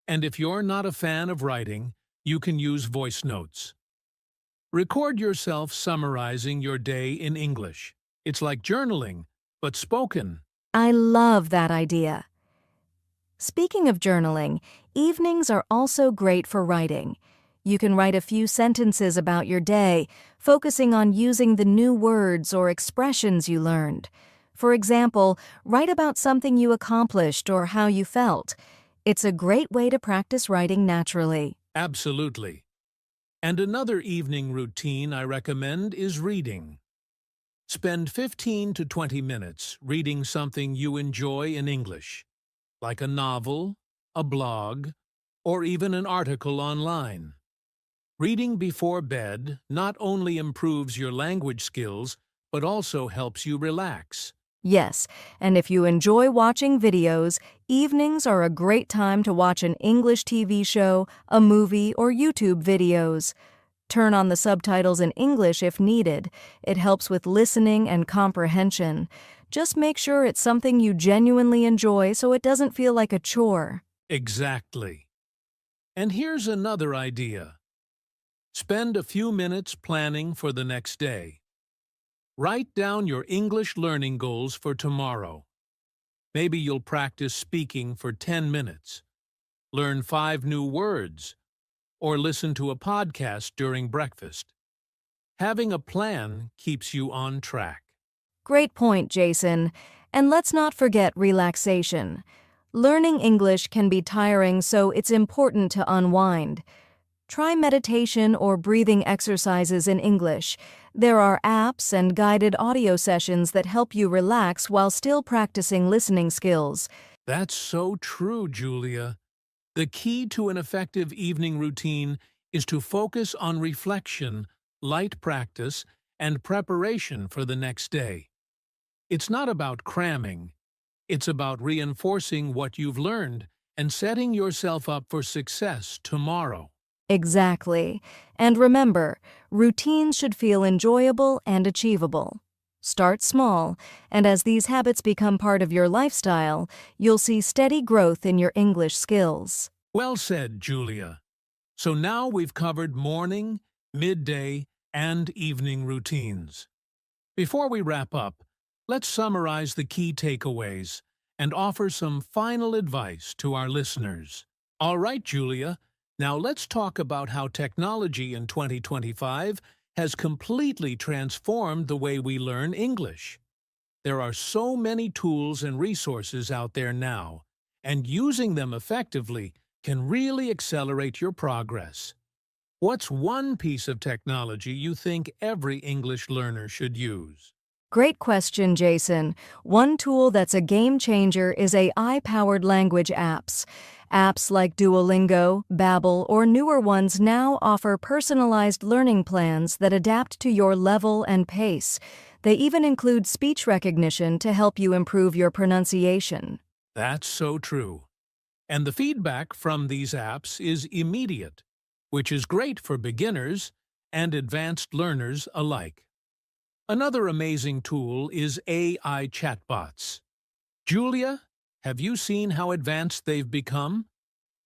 And if you're not a fan of writing, you can use voice notes. Record yourself summarizing your day in English. It's like journaling, but spoken. I love that idea. Speaking of journaling, evenings are also great for writing. You can write a few sentences about your day, focusing on using the new words or expressions you learned. For example, write about something you accomplished or how you felt. It's a great way to practice writing naturally. Absolutely. And another evening routine I recommend is reading. Spend 15 to 20 minutes reading something you enjoy in English, like a novel, a blog, or even an article online. Reading before bed not only improves your language skills, but also helps you relax. Yes, and if you enjoy watching videos, evenings are a great time to watch an English TV show, a movie, or YouTube videos. Turn on the subtitles in English if needed. It helps with listening and comprehension. Just make sure it's something you genuinely enjoy so it doesn't feel like a chore. Exactly. And here's another idea. Spend a few minutes planning for the next day. Write down your English learning goals for tomorrow. Maybe you'll practice speaking for 10 minutes, learn 5 new words, or listen to a podcast during breakfast. Having a plan keeps you on track. Great point, Jason. And let's not forget relaxation. Learning English can be tiring, so it's important to unwind. Try meditation or breathing exercises in English. There are apps and guided audio sessions that help you relax while still practicing listening skills. That's so true, Julia. The key to an effective evening routine is to focus on reflection, light practice, and preparation for the next day. It's not about cramming. It's about reinforcing what you've learned and setting yourself up for success tomorrow. Exactly. And remember, routines should feel enjoyable and achievable. Start small, and as these habits become part of your lifestyle, you'll see steady growth in your English skills. Well said, Julia. So now we've covered morning, midday, and evening routines. Before we wrap up, let's summarize the key takeaways and offer some final advice to our listeners. All right, Julia, now let's talk about how technology in 2025 has completely transformed the way we learn English. There are so many tools and resources out there now, and using them effectively can really accelerate your progress. What's one piece of technology you think every English learner should use? Great question, Jason. One tool that's a game changer is AI-powered language apps. Apps like Duolingo, Babbel, or newer ones now offer personalized learning plans that adapt to your level and pace. They even include speech recognition to help you improve your pronunciation. That's so true. And the feedback from these apps is immediate, which is great for beginners and advanced learners alike. Another amazing tool is AI chatbots. Julia, have you seen how advanced they've become?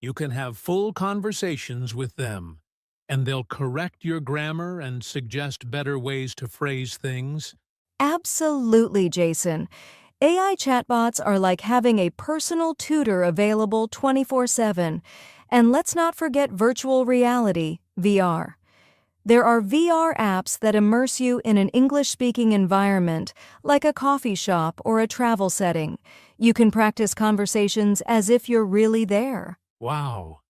You can have full conversations with them, and they'll correct your grammar and suggest better ways to phrase things. Absolutely, Jason. AI chatbots are like having a personal tutor available 24/7. And let's not forget virtual reality, VR. There are VR apps that immerse you in an English-speaking environment, like a coffee shop or a travel setting. You can practice conversations as if you're really there. Wow.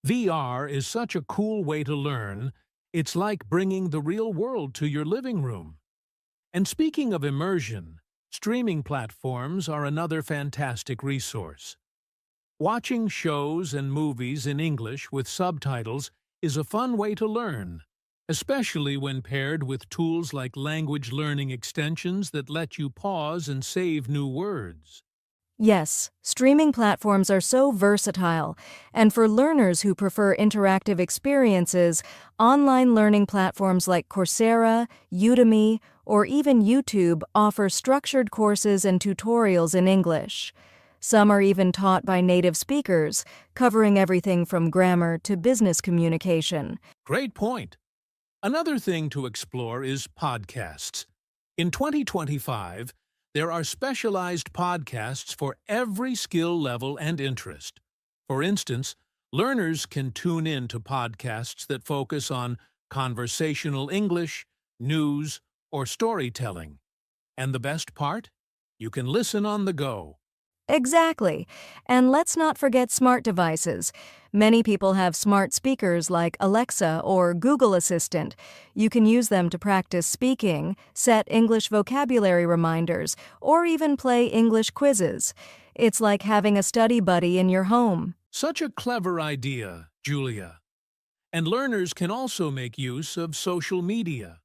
VR is such a cool way to learn. It's like bringing the real world to your living room. And speaking of immersion, streaming platforms are another fantastic resource. Watching shows and movies in English with subtitles is a fun way to learn, especially when paired with tools like language learning extensions that let you pause and save new words. Yes, streaming platforms are so versatile, and for learners who prefer interactive experiences, online learning platforms like Coursera, Udemy, or even YouTube offer structured courses and tutorials in English. Some are even taught by native speakers, covering everything from grammar to business communication. Great point. Another thing to explore is podcasts. In 2025, there are specialized podcasts for every skill level and interest. For instance, learners can tune in to podcasts that focus on conversational English, news, or storytelling. And the best part? You can listen on the go. Exactly. And let's not forget smart devices. Many people have smart speakers like Alexa or Google Assistant. You can use them to practice speaking, set English vocabulary reminders, or even play English quizzes. It's like having a study buddy in your home. Such a clever idea, Julia. And learners can also make use of social media.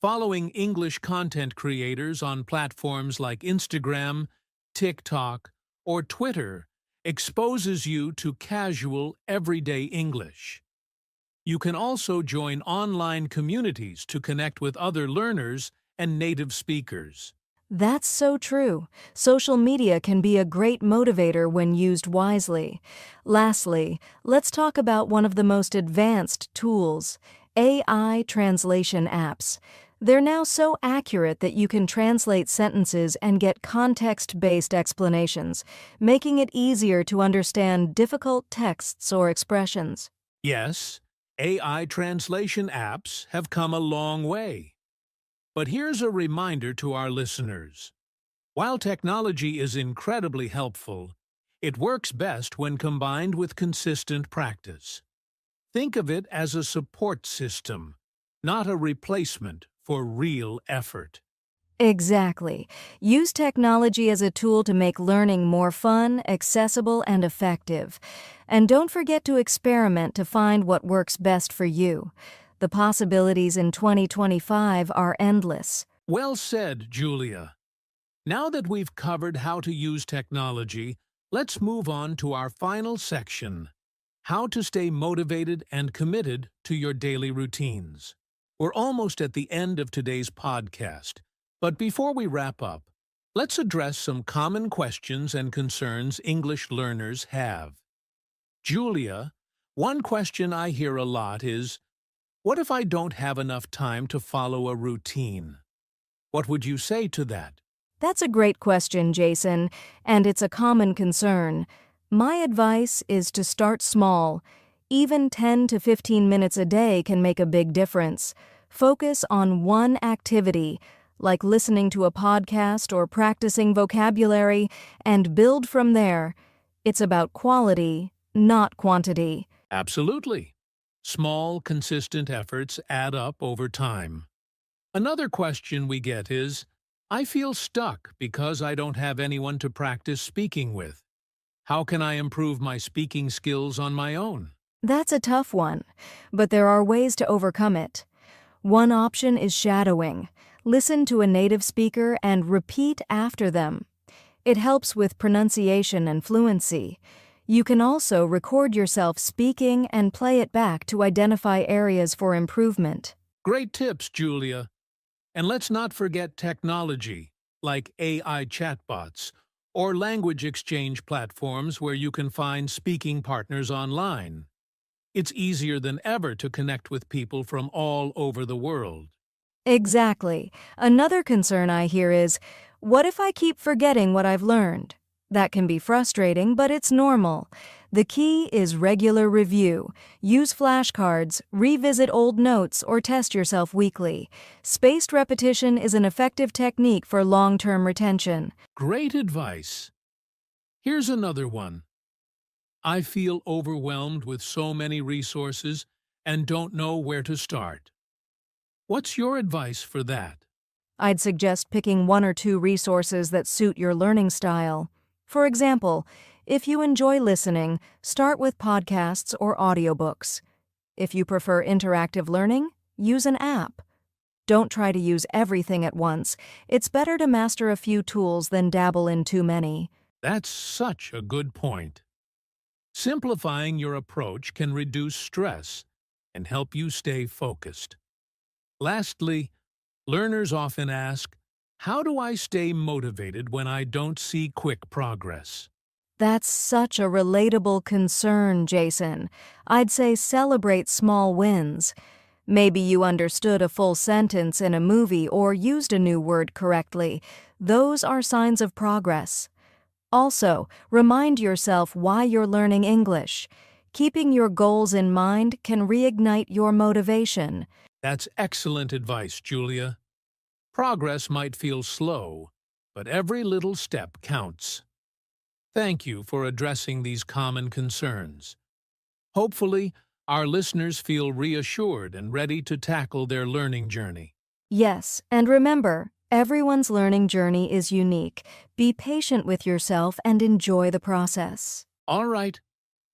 Following English content creators on platforms like Instagram, TikTok, or Twitter exposes you to casual, everyday English. You can also join online communities to connect with other learners and native speakers. That's so true. Social media can be a great motivator when used wisely. Lastly, let's talk about one of the most advanced tools, AI translation apps. They're now so accurate that you can translate sentences and get context-based explanations, making it easier to understand difficult texts or expressions. Yes, AI translation apps have come a long way. But here's a reminder to our listeners. While technology is incredibly helpful, it works best when combined with consistent practice. Think of it as a support system, not a replacement for real effort. Exactly. Use technology as a tool to make learning more fun, accessible, and effective. And don't forget to experiment to find what works best for you. The possibilities in 2025 are endless. Well said, Julia. Now that we've covered how to use technology, let's move on to our final section, how to stay motivated and committed to your daily routines. We're almost at the end of today's podcast, but before we wrap up, let's address some common questions and concerns English learners have. Julia, one question I hear a lot is, what if I don't have enough time to follow a routine? What would you say to that? That's a great question, Jason, and it's a common concern. My advice is to start small. Even 10 to 15 minutes a day can make a big difference. Focus on one activity, like listening to a podcast or practicing vocabulary, and build from there. It's about quality, not quantity. Absolutely. Small, consistent efforts add up over time. Another question we get is, I feel stuck because I don't have anyone to practice speaking with. How can I improve my speaking skills on my own? That's a tough one, but there are ways to overcome it. One option is shadowing. Listen to a native speaker and repeat after them. It helps with pronunciation and fluency. You can also record yourself speaking and play it back to identify areas for improvement. Great tips, Julia. And let's not forget technology, like AI chatbots or language exchange platforms where you can find speaking partners online. It's easier than ever to connect with people from all over the world. Exactly. Another concern I hear is, What if I keep forgetting what I've learned? That can be frustrating, but it's normal. The key is regular review. Use flashcards, revisit old notes, or test yourself weekly. Spaced repetition is an effective technique for long-term retention. Great advice. Here's another one. I feel overwhelmed with so many resources and don't know where to start. What's your advice for that? I'd suggest picking 1 or 2 resources that suit your learning style. For example, if you enjoy listening, start with podcasts or audiobooks. If you prefer interactive learning, use an app. Don't try to use everything at once. It's better to master a few tools than dabble in too many. That's such a good point. Simplifying your approach can reduce stress and help you stay focused. Lastly, learners often ask, how do I stay motivated when I don't see quick progress? That's such a relatable concern, Jason. I'd say celebrate small wins. Maybe you understood a full sentence in a movie or used a new word correctly. Those are signs of progress. Also, remind yourself why you're learning English. Keeping your goals in mind can reignite your motivation. That's excellent advice, Julia. Progress might feel slow, but every little step counts. Thank you for addressing these common concerns. Hopefully, our listeners feel reassured and ready to tackle their learning journey. Yes, and remember, everyone's learning journey is unique. Be patient with yourself and enjoy the process. All right,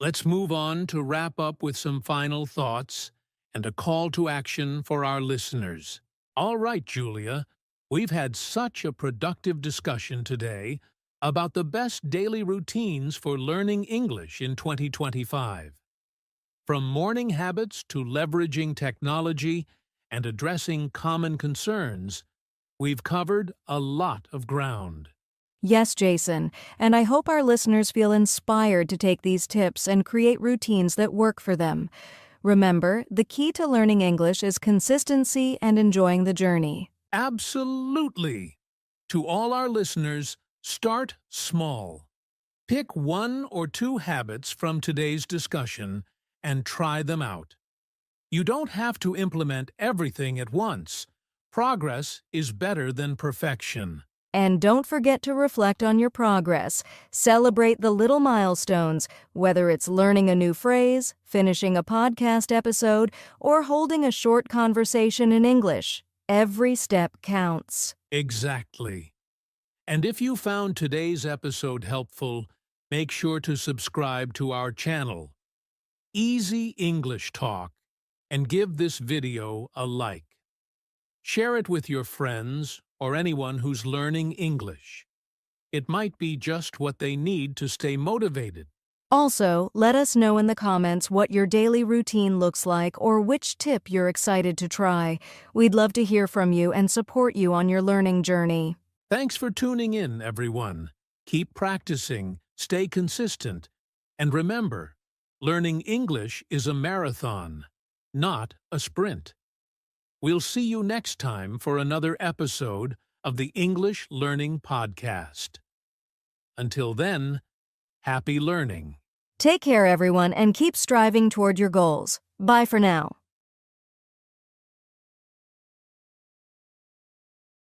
let's move on to wrap up with some final thoughts and a call to action for our listeners. All right, Julia, we've had such a productive discussion today about the best daily routines for learning English in 2025. From morning habits to leveraging technology and addressing common concerns, we've covered a lot of ground. Yes, Jason, and I hope our listeners feel inspired to take these tips and create routines that work for them. Remember, the key to learning English is consistency and enjoying the journey. Absolutely! To all our listeners, start small. Pick 1 or 2 habits from today's discussion and try them out. You don't have to implement everything at once. Progress is better than perfection. And don't forget to reflect on your progress. Celebrate the little milestones, whether it's learning a new phrase, finishing a podcast episode, or holding a short conversation in English. Every step counts. Exactly. And if you found today's episode helpful, make sure to subscribe to our channel, Easy English Talk, and give this video a like. Share it with your friends or anyone who's learning English. It might be just what they need to stay motivated. Also, let us know in the comments what your daily routine looks like or which tip you're excited to try. We'd love to hear from you and support you on your learning journey. Thanks for tuning in, everyone. Keep practicing, stay consistent, and remember, learning English is a marathon, not a sprint. We'll see you next time for another episode of the English Learning Podcast. Until then, happy learning. Take care, everyone, and keep striving toward your goals. Bye for now.